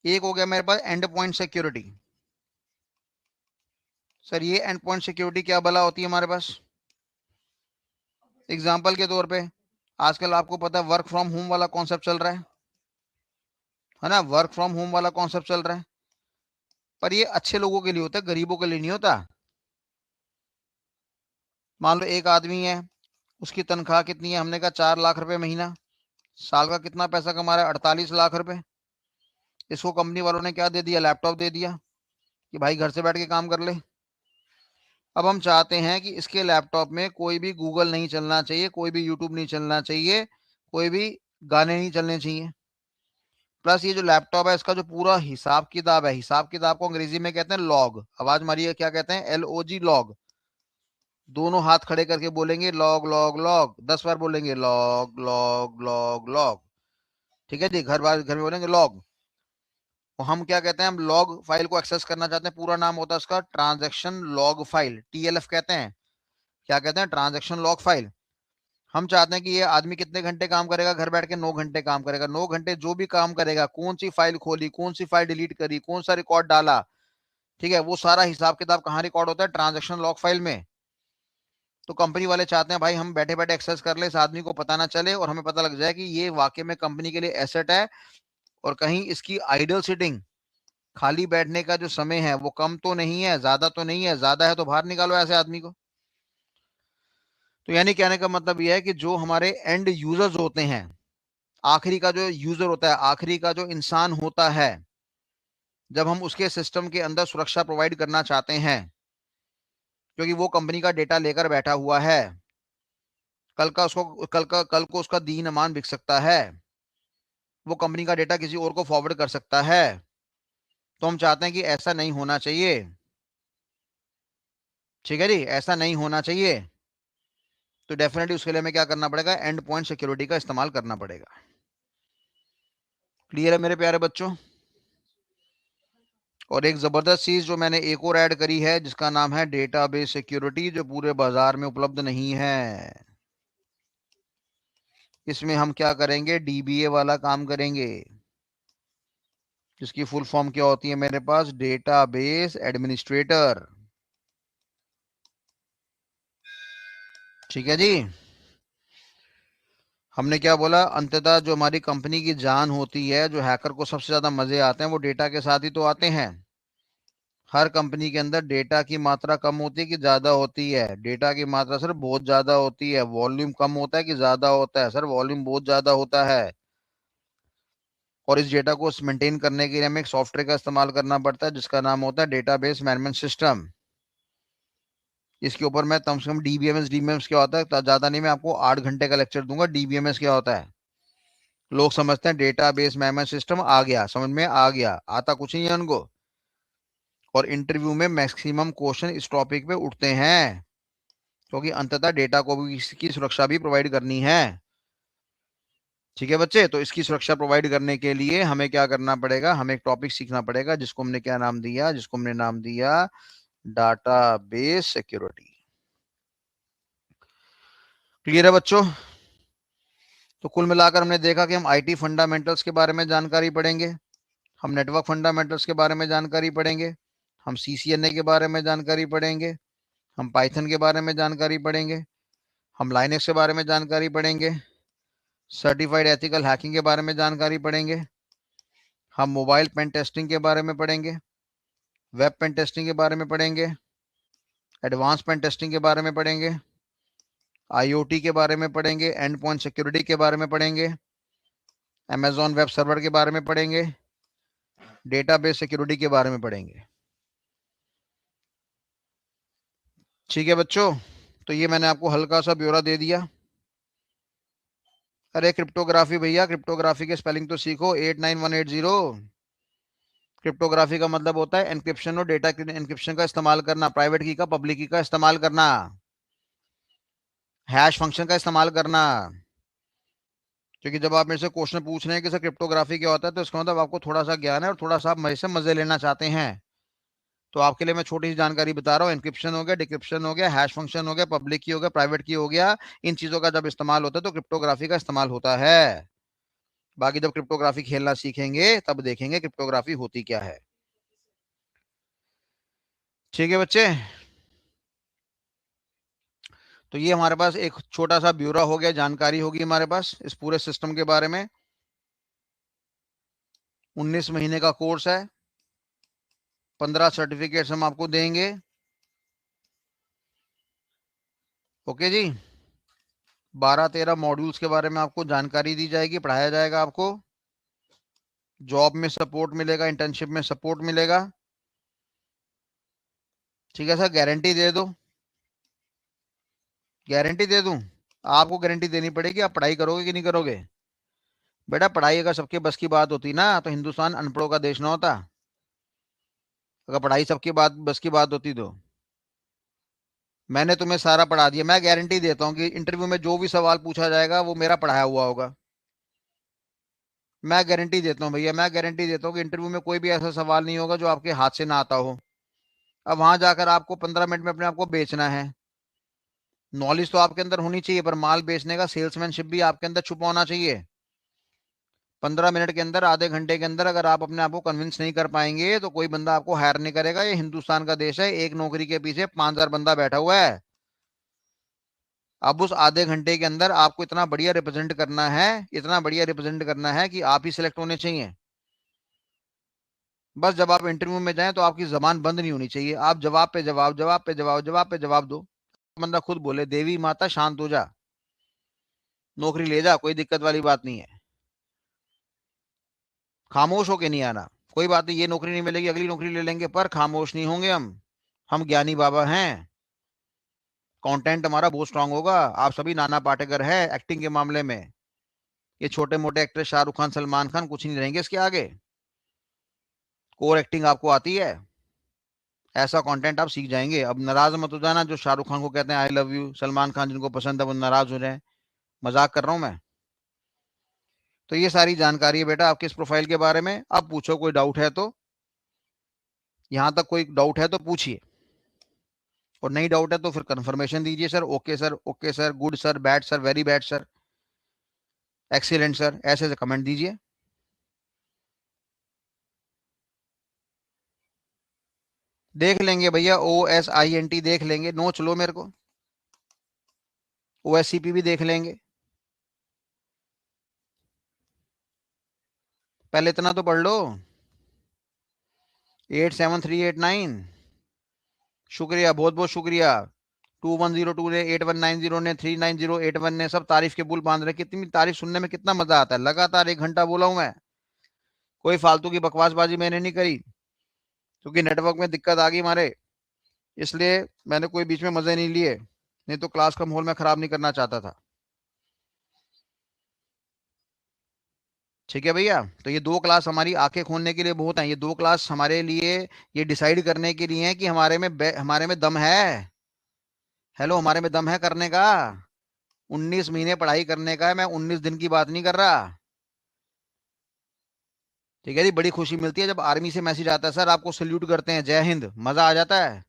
एक हो गया मेरे पास एंड पॉइंट सिक्योरिटी। सर ये एंड पॉइंट सिक्योरिटी क्या भला होती है हमारे पास? एग्जाम्पल के तौर पे, आजकल आपको पता है वर्क फ्रॉम होम वाला कॉन्सेप्ट चल रहा है ना। वर्क फ्रॉम होम वाला कॉन्सेप्ट चल रहा है। पर ये अच्छे लोगों के लिए होता है, गरीबों के लिए नहीं होता। मान लो एक आदमी है, उसकी तनख्वाह कितनी है, हमने कहा 4 लाख रुपए महीना, साल का कितना पैसा कमा रहा है, 48 लाख रुपए। इसको कंपनी वालों ने क्या दे दिया, लैपटॉप दे दिया कि भाई घर से बैठ के काम कर ले। अब हम चाहते हैं कि इसके लैपटॉप में कोई भी गूगल नहीं चलना चाहिए, कोई भी यूट्यूब नहीं चलना चाहिए, कोई भी गाने नहीं चलने चाहिए। प्लस ये जो लैपटॉप है इसका जो पूरा हिसाब किताब है, हिसाब किताब को अंग्रेजी में कहते हैं लॉग। आवाज मारिए, क्या कहते हैं, LOG, लॉग। दोनों हाथ खड़े करके बोलेंगे लॉग लॉग लॉग, 10 बार बोलेंगे लॉग लॉग लॉग लॉग। ठीक है जी, घर में बोलेंगे लॉग। तो हम क्या कहते हैं, हम लॉग फाइल को एक्सेस करना चाहते हैं। पूरा नाम होता है उसका ट्रांजैक्शन लॉग फाइल, TLF कहते हैं। क्या कहते हैं, ट्रांजैक्शन लॉग फाइल। हम चाहते हैं कि ये आदमी कितने घंटे काम करेगा, घर बैठ के 9 घंटे काम करेगा। 9 घंटे जो भी काम करेगा, कौन सी फाइल खोली, कौन सी फाइल डिलीट करी, कौन सा रिकॉर्ड डाला, ठीक है, वो सारा हिसाब किताब कहाँ रिकॉर्ड होता है, ट्रांजैक्शन लॉग फाइल में। तो कंपनी वाले चाहते हैं भाई हम बैठे बैठे एक्सेस कर ले, इस आदमी को पता ना चले और हमें पता लग जाए कि ये वाकई में कंपनी के लिए एसेट है, और कहीं इसकी आइडल सिटिंग, खाली बैठने का जो समय है वो कम तो नहीं है, ज्यादा तो नहीं है। ज्यादा है तो बाहर निकालो ऐसे आदमी को। तो यानी कहने का मतलब यह है कि जो हमारे एंड यूजर्स होते हैं, आखिरी का जो यूजर होता है, आखिरी का जो इंसान होता है, जब हम उसके सिस्टम के अंदर सुरक्षा प्रोवाइड करना चाहते हैं, क्योंकि वो कंपनी का डेटा लेकर बैठा हुआ है, कल को उसका दीन ईमान बिक सकता है, वो कंपनी का डेटा किसी और को फॉरवर्ड कर सकता है। तो हम चाहते हैं कि ऐसा नहीं होना चाहिए। ठीक है जी, ऐसा नहीं होना चाहिए। तो डेफिनेटली उसके लिए हमें क्या करना पड़ेगा, एंड पॉइंट सिक्योरिटी का इस्तेमाल करना पड़ेगा। क्लियर है मेरे प्यारे बच्चों। और एक जबरदस्त चीज जो मैंने एक और ऐड करी है, जिसका नाम है डेटाबेस सिक्योरिटी, जो पूरे बाजार में उपलब्ध नहीं है। इसमें हम क्या करेंगे, DBA वाला काम करेंगे, जिसकी फुल फॉर्म क्या होती है मेरे पास, डेटाबेस एडमिनिस्ट्रेटर। ठीक है जी। हमने क्या बोला, अंततः जो हमारी कंपनी की जान होती है, जो हैकर को सबसे ज्यादा मजे आते हैं, वो डेटा के साथ ही तो आते हैं। हर कंपनी के अंदर डेटा की मात्रा कम होती है कि ज्यादा होती है, डेटा की मात्रा सर बहुत ज्यादा होती है। वॉल्यूम कम होता है कि ज्यादा होता है, सर वॉल्यूम बहुत ज्यादा होता है। और इस डेटा को मेंटेन करने के लिए हमें एक सॉफ्टवेयर का इस्तेमाल करना पड़ता है, जिसका नाम होता है डेटाबेस मैनेजमेंट सिस्टम। इसके ऊपर मैं कम से कम डीबीएमएस क्या होता है, ज्यादा नहीं, मैं आपको 8 घंटे का लेक्चर दूंगा, डीबीएमएस क्या होता है। लोग समझते हैं डेटाबेस मैनेजमेंट सिस्टम आ गया, समझ में आ गया, आता कुछ नहीं है उनको। और इंटरव्यू में मैक्सिमम क्वेश्चन इस टॉपिक पे उठते हैं, क्योंकि अंततः डेटा को भी इसकी सुरक्षा भी प्रोवाइड करनी है। ठीक है बच्चे, तो इसकी सुरक्षा प्रोवाइड करने के लिए हमें क्या करना पड़ेगा, हमें एक टॉपिक सीखना पड़ेगा, जिसको हमने क्या नाम दिया, जिसको हमने नाम दिया डाटाबेस सिक्योरिटी। क्लियर है बच्चों। तो कुल मिलाकर हमने देखा कि हम आईटी फंडामेंटल्स के बारे में जानकारी पढ़ेंगे, हम नेटवर्क फंडामेंटल्स के बारे में जानकारी पढ़ेंगे, हम CCNA के बारे में जानकारी पढ़ेंगे, हम पाइथन के बारे में जानकारी पढ़ेंगे, हम लाइनेक्स के बारे में जानकारी पढ़ेंगे, सर्टिफाइड एथिकल हैकिंग के बारे में जानकारी पढ़ेंगे, हम मोबाइल पेन टेस्टिंग के बारे में पढ़ेंगे, वेब पेन टेस्टिंग के बारे में पढ़ेंगे, एडवांस पेन टेस्टिंग के बारे में पढ़ेंगे, IoT के बारे में पढ़ेंगे, एंड पॉइंट सिक्योरिटी के बारे में पढ़ेंगे, अमेजॉन वेब सर्वर के बारे में पढ़ेंगे, डेटाबेस सिक्योरिटी के बारे में पढ़ेंगे। ठीक है बच्चों, तो ये मैंने आपको हल्का सा ब्यौरा दे दिया। अरे क्रिप्टोग्राफी भैया, क्रिप्टोग्राफी के स्पेलिंग तो सीखो, 89180। क्रिप्टोग्राफी का मतलब होता है एनक्रिप्शन और डेटा एनक्रिप्शन का इस्तेमाल करना, प्राइवेट की का पब्लिक की का इस्तेमाल करना, हैश फंक्शन का इस्तेमाल करना। क्योंकि जब आप मेरे से क्वेश्चन पूछ रहे हैं कि सर क्रिप्टोग्राफी क्या होता है, तो इसका मतलब आपको थोड़ा सा ज्ञान है और थोड़ा सा आप मेरे से मजे लेना चाहते हैं। तो आपके लिए मैं छोटी सी जानकारी बता रहा हूँ, एनक्रिप्शन हो गया, डिक्रिप्शन हो गया, हैश फंक्शन हो गया, पब्लिक की हो गया, प्राइवेट की हो गया। इन चीजों का जब इस्तेमाल होता है तो क्रिप्टोग्राफी का इस्तेमाल होता है। बाकी जब क्रिप्टोग्राफी खेलना सीखेंगे तब देखेंगे क्रिप्टोग्राफी होती क्या है। ठीक है बच्चे, तो ये हमारे पास एक छोटा सा ब्यौरा हो गया, जानकारी होगी हमारे पास इस पूरे सिस्टम के बारे में। 19 महीने का कोर्स है, 15 सर्टिफिकेट्स हम आपको देंगे। ओके जी। 12-13 मॉड्यूल्स के बारे में आपको जानकारी दी जाएगी, पढ़ाया जाएगा आपको। जॉब में सपोर्ट मिलेगा, इंटर्नशिप में सपोर्ट मिलेगा। ठीक है सर, गारंटी दे दो, गारंटी दे दूं? आपको गारंटी देनी पड़ेगी, आप पढ़ाई करोगे कि नहीं करोगे? बेटा पढ़ाई अगर सबके बस की बात होती ना तो हिंदुस्तान अनपढ़ों का देश ना होता। अगर पढ़ाई सबकी बात बस की बात होती तो मैंने तुम्हें सारा पढ़ा दिया। मैं गारंटी देता हूँ कि इंटरव्यू में जो भी सवाल पूछा जाएगा वो मेरा पढ़ाया हुआ होगा। मैं गारंटी देता हूँ भैया, मैं गारंटी देता हूँ कि इंटरव्यू में कोई भी ऐसा सवाल नहीं होगा जो आपके हाथ से ना आता हो। अब वहां जाकर आपको 15 मिनट में अपने आप को बेचना है। नॉलेज तो आपके अंदर होनी चाहिए, पर माल बेचने का सेल्समैनशिप भी आपके अंदर छुपा होना चाहिए। 15 मिनट के अंदर, आधे घंटे के अंदर अगर आप अपने आप को कन्विंस नहीं कर पाएंगे तो कोई बंदा आपको हायर नहीं करेगा। ये हिंदुस्तान का देश है, एक नौकरी के पीछे 5,000 बंदा बैठा हुआ है। अब उस आधे घंटे के अंदर आपको इतना बढ़िया रिप्रेजेंट करना है, इतना बढ़िया रिप्रेजेंट करना है कि आप ही सिलेक्ट होने चाहिए। बस जब आप इंटरव्यू में जाएं तो आपकी जबान बंद नहीं होनी चाहिए, आप जवाब पे जवाब, जवाब पे जवाब, जवाब पे जवाब दो। बंदा खुद बोले देवी माता शांत हो जा, नौकरी ले जा, कोई दिक्कत वाली बात नहीं है। खामोश होके नहीं आना। कोई बात नहीं, ये नौकरी नहीं मिलेगी, अगली नौकरी ले लेंगे, पर खामोश नहीं होंगे हम ज्ञानी बाबा हैं। कंटेंट हमारा बहुत स्ट्रांग होगा। आप सभी नाना पाटेकर है एक्टिंग के मामले में। ये छोटे मोटे एक्टर शाहरुख खान, सलमान खान कुछ नहीं रहेंगे इसके आगे। कोर एक्टिंग आपको आती है, ऐसा कंटेंट आप सीख जाएंगे। अब नाराज मत हो जाना जो शाहरुख खान को कहते हैं I love you, Salman Khan जिनको पसंद है वो नाराज हो जाए। मजाक कर रहा हूं मैं। तो ये सारी जानकारी है बेटा आपके इस प्रोफाइल के बारे में। अब पूछो, कोई डाउट है तो। यहां तक कोई डाउट है तो पूछिए, और नहीं डाउट है तो फिर कंफर्मेशन दीजिए sir, okay sir, okay sir, good sir, bad sir, very bad sir, excellent sir, ऐसे ऐसे कमेंट दीजिए। देख लेंगे भैया, OSINT देख लेंगे, नोच लो मेरे को। OSCP भी देख लेंगे, पहले इतना तो पढ़ लो। 87389, शुक्रिया, बहुत बहुत शुक्रिया। 2102 ने, 8190 ने, 39081 ने, सब तारीफ के पुल बांध रहे। कितनी तारीफ सुनने में कितना मजा आता है। लगातार 1 घंटा बोला हूं मैं, कोई फालतू की बकवासबाजी मैंने नहीं करी, क्योंकि नेटवर्क में दिक्कत आ गई हमारे, इसलिए मैंने कोई बीच में मजे नहीं लिए, नहीं तो क्लास का माहौल मैं खराब नहीं करना चाहता था। ठीक है भैया, तो ये 2 क्लास हमारी आंखें खोलने के लिए बहुत हैं। ये 2 क्लास हमारे लिए ये डिसाइड करने के लिए है कि हमारे में दम है। हेलो, हमारे में दम है करने का। 19 महीने पढ़ाई करने का है, मैं 19 दिन की बात नहीं कर रहा। ठीक है जी, बड़ी खुशी मिलती है जब आर्मी से मैसेज आता है सर आपको सल्यूट करते हैं, जय हिंद, मजा आ जाता है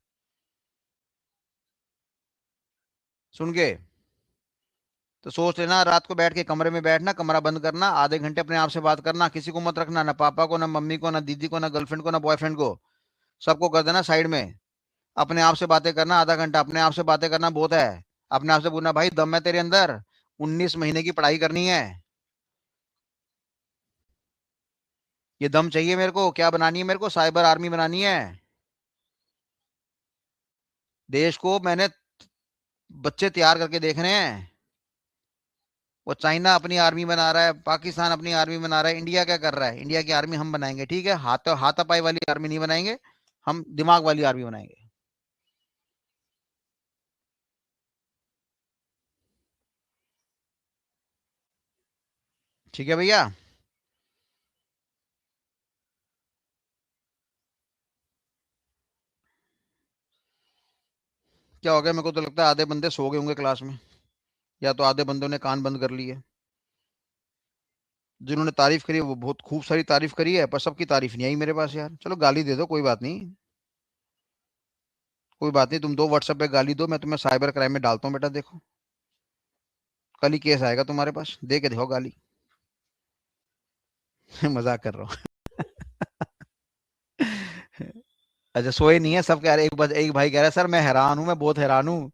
सुन के। तो सोच लेना, रात को बैठ के कमरे में बैठना, कमरा बंद करना, आधे घंटे अपने आप से बात करना, किसी को मत रखना, ना पापा को, ना मम्मी को, ना दीदी को, ना गर्लफ्रेंड को, ना बॉयफ्रेंड को, सबको कर देना साइड में। अपने आप से बातें करना, आधा घंटा अपने आप से बातें करना बहुत है। अपने आप से बोलना भाई दम है तेरे अंदर, 19 महीने की पढ़ाई करनी है, ये दम चाहिए मेरे को। क्या बनानी है मेरे को? साइबर आर्मी बनानी है। देश को मैंने बच्चे तैयार करके देख रहे हैं। वो चाइना अपनी आर्मी बना रहा है, पाकिस्तान अपनी आर्मी बना रहा है, इंडिया क्या कर रहा है? इंडिया की आर्मी हम बनाएंगे, ठीक है? हाथापाई वाली आर्मी नहीं बनाएंगे, हम दिमाग वाली आर्मी बनाएंगे। ठीक है भैया। क्या हो गया? मेरे को तो लगता है आधे बंदे सो गए होंगे क्लास में, या तो आधे बंदों ने कान बंद कर लिए। जिन्होंने तारीफ करी है वो बहुत खूब सारी तारीफ करी है, पर सबकी तारीफ नहीं आई मेरे पास यार। चलो गाली दे दो, कोई बात नहीं, कोई बात नहीं। तुम दो व्हाट्सएप पे गाली दो, मैं तुम्हें साइबर क्राइम में डालता हूँ बेटा, देखो कल ही केस आएगा तुम्हारे पास, दे के देखो गाली। मजाक कर रहा हूँ। अच्छा, सोए नहीं है सब कह रहे, एक भाई कह रहा है सर मैं हैरान हूं, मैं बहुत हैरान हूँ।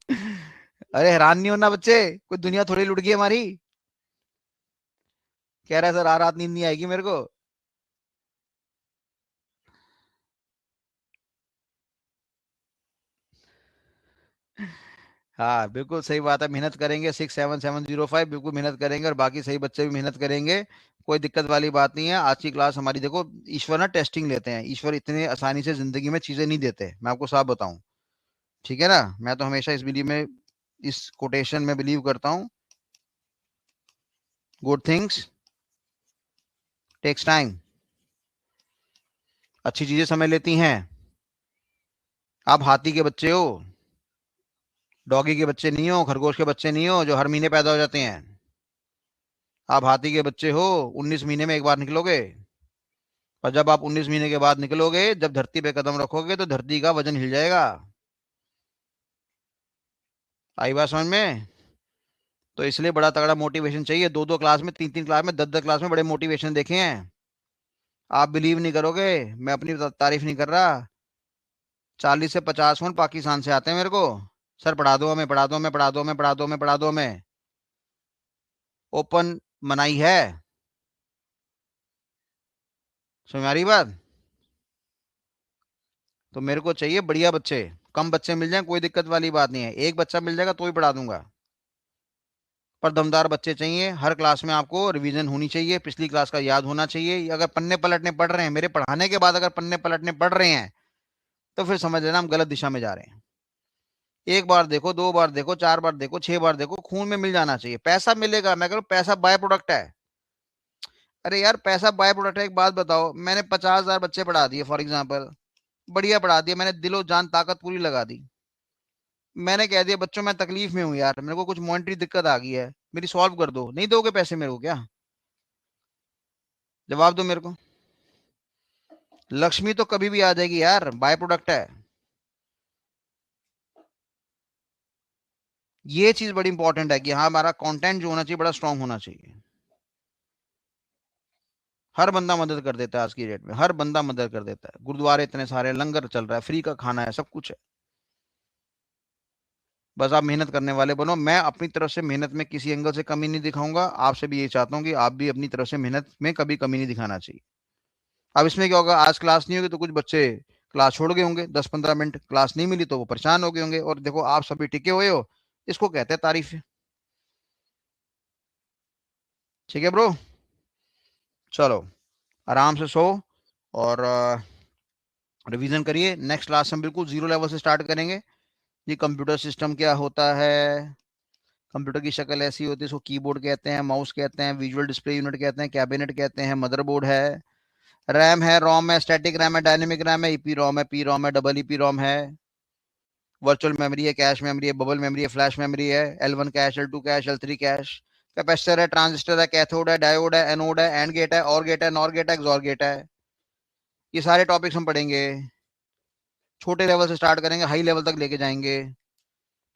अरे हैरान नहीं होना बच्चे, कोई दुनिया थोड़ी लुट गई हमारी। कह रहा है सर रात नींद नहीं आएगी मेरे को। हाँ बिल्कुल सही बात है, मेहनत करेंगे 67705, बिल्कुल मेहनत करेंगे, और बाकी सही बच्चे भी मेहनत करेंगे। कोई दिक्कत वाली बात नहीं है। आज की क्लास हमारी देखो, ईश्वर ना टेस्टिंग लेते हैं, ईश्वर इतने आसानी से जिंदगी में चीजें नहीं देते, मैं आपको साफ बताऊं। ठीक है ना, मैं तो हमेशा इस बिलीव में, इस कोटेशन में बिलीव करता हूँ, गुड थिंग्स टेक्स टाइम। अच्छी चीजें समय लेती हैं। आप हाथी के बच्चे हो, डॉगी के बच्चे नहीं हो, खरगोश के बच्चे नहीं हो जो हर महीने पैदा हो जाते हैं। आप हाथी के बच्चे हो, 19 महीने में एक बार निकलोगे। और जब आप 19 महीने के बाद निकलोगे, जब धरती पे कदम रखोगे, तो धरती का वजन हिल जाएगा। आई बात समझ में? तो इसलिए बड़ा तगड़ा मोटिवेशन चाहिए। दो दो क्लास में, तीन तीन क्लास में, 10 10 क्लास में बड़े मोटिवेशन देखे हैं। आप बिलीव नहीं करोगे, मैं अपनी तारीफ नहीं कर रहा, 40 से 50 फोन पाकिस्तान से आते हैं मेरे को। सर पढ़ा दो हमें, पढ़ा दो हमें, पढ़ा दो हमें, पढ़ा दो हमें, पढ़ा दो हमें। ओपन मनाई है। समझ में आ रही बात? तो मेरे को चाहिए बढ़िया बच्चे। कम बच्चे मिल जाएं कोई दिक्कत वाली बात नहीं है, एक बच्चा मिल जाएगा तो ही पढ़ा दूंगा, पर दमदार बच्चे चाहिए। हर क्लास में आपको रिवीजन होनी चाहिए, पिछली क्लास का याद होना चाहिए। अगर पन्ने पलटने पड़ रहे हैं मेरे पढ़ाने के बाद, अगर पन्ने पलटने पड़ रहे हैं, तो फिर समझ लेना हम गलत दिशा में जा रहे हैं। एक बार देखो, दो बार देखो, चार बार देखो, 6 बार देखो, खून में मिल जाना चाहिए। पैसा मिलेगा, मैं कह रहा हूं पैसा बाय प्रोडक्ट है। अरे यार पैसा बाय प्रोडक्ट है। एक बात बताओ, मैंने 50,000 बच्चे पढ़ा दिए फॉर एग्जाम्पल, बढ़िया पढ़ा दिया, मैंने दिलो जान ताकत पूरी लगा दी। मैंने कह दिया बच्चों मैं तकलीफ में हूँ यार, मेरे को कुछ मॉनिटरी दिक्कत आ गई है, मेरी सॉल्व कर दो, नहीं दोगे पैसे मेरे को क्या? जवाब दो मेरे को। लक्ष्मी तो कभी भी आ जाएगी यार, बाय प्रोडक्ट है। ये चीज बड़ी इंपॉर्टेंट है कि हाँ, हमारा कंटेंट जो होना चाहिए बड़ा स्ट्रांग होना चाहिए। हर बंदा मदद कर देता है आज की डेट में, हर बंदा मदद कर देता है। गुरुद्वारे इतने सारे, लंगर चल रहा है, फ्री का खाना है, सब कुछ है। बस आप मेहनत करने वाले बनो। मैं अपनी तरफ से मेहनत में किसी एंगल से कमी नहीं दिखाऊंगा। आपसे भी ये चाहता हूँ कि आप भी अपनी तरफ से मेहनत में कभी कमी नहीं दिखाना चाहिए। अब इसमें क्या होगा, आज क्लास नहीं होगी तो कुछ बच्चे क्लास छोड़ गए होंगे, 10 15 मिनट क्लास नहीं मिली तो वो परेशान हो गए होंगे, और देखो आप सभी टिके हुए हो, इसको कहते हैं तारीफ। ठीक है ब्रो, चलो आराम से सो, और रिवीजन करिए। नेक्स्ट क्लास हम बिल्कुल जीरो लेवल से स्टार्ट करेंगे। ये कंप्यूटर सिस्टम क्या होता है, कंप्यूटर की शक्ल ऐसी होती है, इसको कीबोर्ड कहते हैं, माउस कहते हैं, विजुअल डिस्प्ले यूनिट कहते हैं, कैबिनेट कहते हैं, मदरबोर्ड है, रैम है, रोम है, स्टैटिक रैम है, डायनेमिक रैम है, ईपी रोम है, पी रोम है, डबल ईपी रोम है, वर्चुअल मेमोरी है, कैश मेमोरी है, बबल मेमोरी है, फ्लैश मेमोरी है, L1 cash, L2 cash, L3 cash, capacitor है, ट्रांजिस्टर है, कैथोड है, डायोड है, एनोड है, एंड गेट है, और गेट है, नॉर गेट है, एक्सॉर गेट है। ये सारे टॉपिक्स हम पढ़ेंगे। छोटे लेवल से स्टार्ट करेंगे, हाई लेवल तक लेके जाएंगे।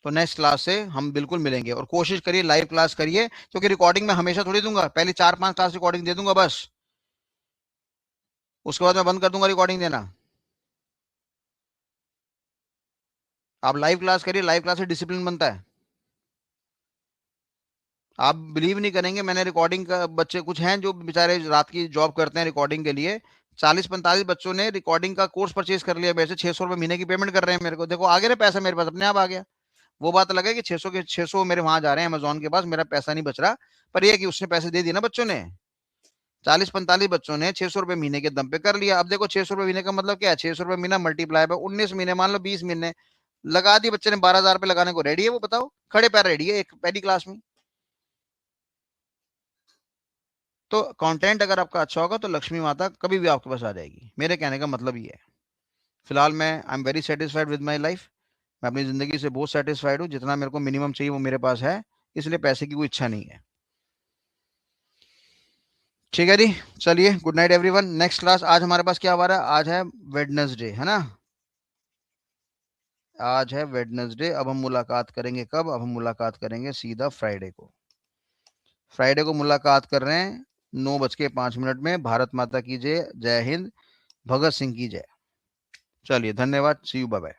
तो नेक्स्ट क्लास से हम बिल्कुल मिलेंगे, और कोशिश करिए लाइव क्लास करिए, क्योंकि रिकॉर्डिंग मैं हमेशा थोड़ी दूंगा, पहले 4 5 क्लास रिकॉर्डिंग दे दूंगा बस, उसके बाद मैं बंद कर दूंगा रिकॉर्डिंग देना। आप लाइव क्लास करिए, लाइव क्लास से डिसिप्लिन बनता है। आप बिलीव नहीं करेंगे, मैंने रिकॉर्डिंग का, बच्चे कुछ हैं जो बेचारे रात की जॉब करते हैं रिकॉर्डिंग के लिए, 40 45 बच्चों ने रिकॉर्डिंग का कोर्स परचेज कर लिया मेरे से, 600 रुपये महीने की पेमेंट कर रहे हैं मेरे को। देखो आ गया ना पैसा मेरे पास, अपने आप आ गया। वो बात अलग है कि 600 के 600 मेरे वहां जा रहे हैं अमेजोन के पास, मेरा पैसा नहीं बच रहा। पर यह कि उसने पैसे दे दिए ना बच्चों ने, 40 45 बच्चों ने 600 रुपये महीने के दम पे कर लिया। अब देखो 600 रुपये महीने का मतलब क्या है, 600 रुपये महीना मल्टीप्लाई बाय 19 महीने, मान लो 20 महीने लगा दिए बच्चे ने, 12,000 रुपये लगाने को रेडी है वो, बताओ खड़े पैर रेडी है एक पहली क्लास में। तो कंटेंट अगर आपका अच्छा होगा तो लक्ष्मी माता कभी भी आपके पास आ जाएगी, मेरे कहने का मतलब ये है। फिलहाल मैं I am very satisfied with my life. मैं अपनी जिंदगी से बहुत सेटिस्फाइड हूँ, जितना मेरे को मिनिमम चाहिए वो मेरे पास है, इसलिए पैसे की कोई इच्छा नहीं है। ठीक है जी, चलिए good night everyone. Next class आज हमारे पास क्या आ रहा है, आज है वेडनेसडे, है ना? आज है वेडनेसडे। अब हम मुलाकात करेंगे कब? अब हम मुलाकात करेंगे सीधा फ्राइडे को। फ्राइडे को मुलाकात कर रहे हैं 9:05 में। भारत माता की जय, जय हिंद, भगत सिंह की जय। चलिए धन्यवाद, सी यू, बाय बाय।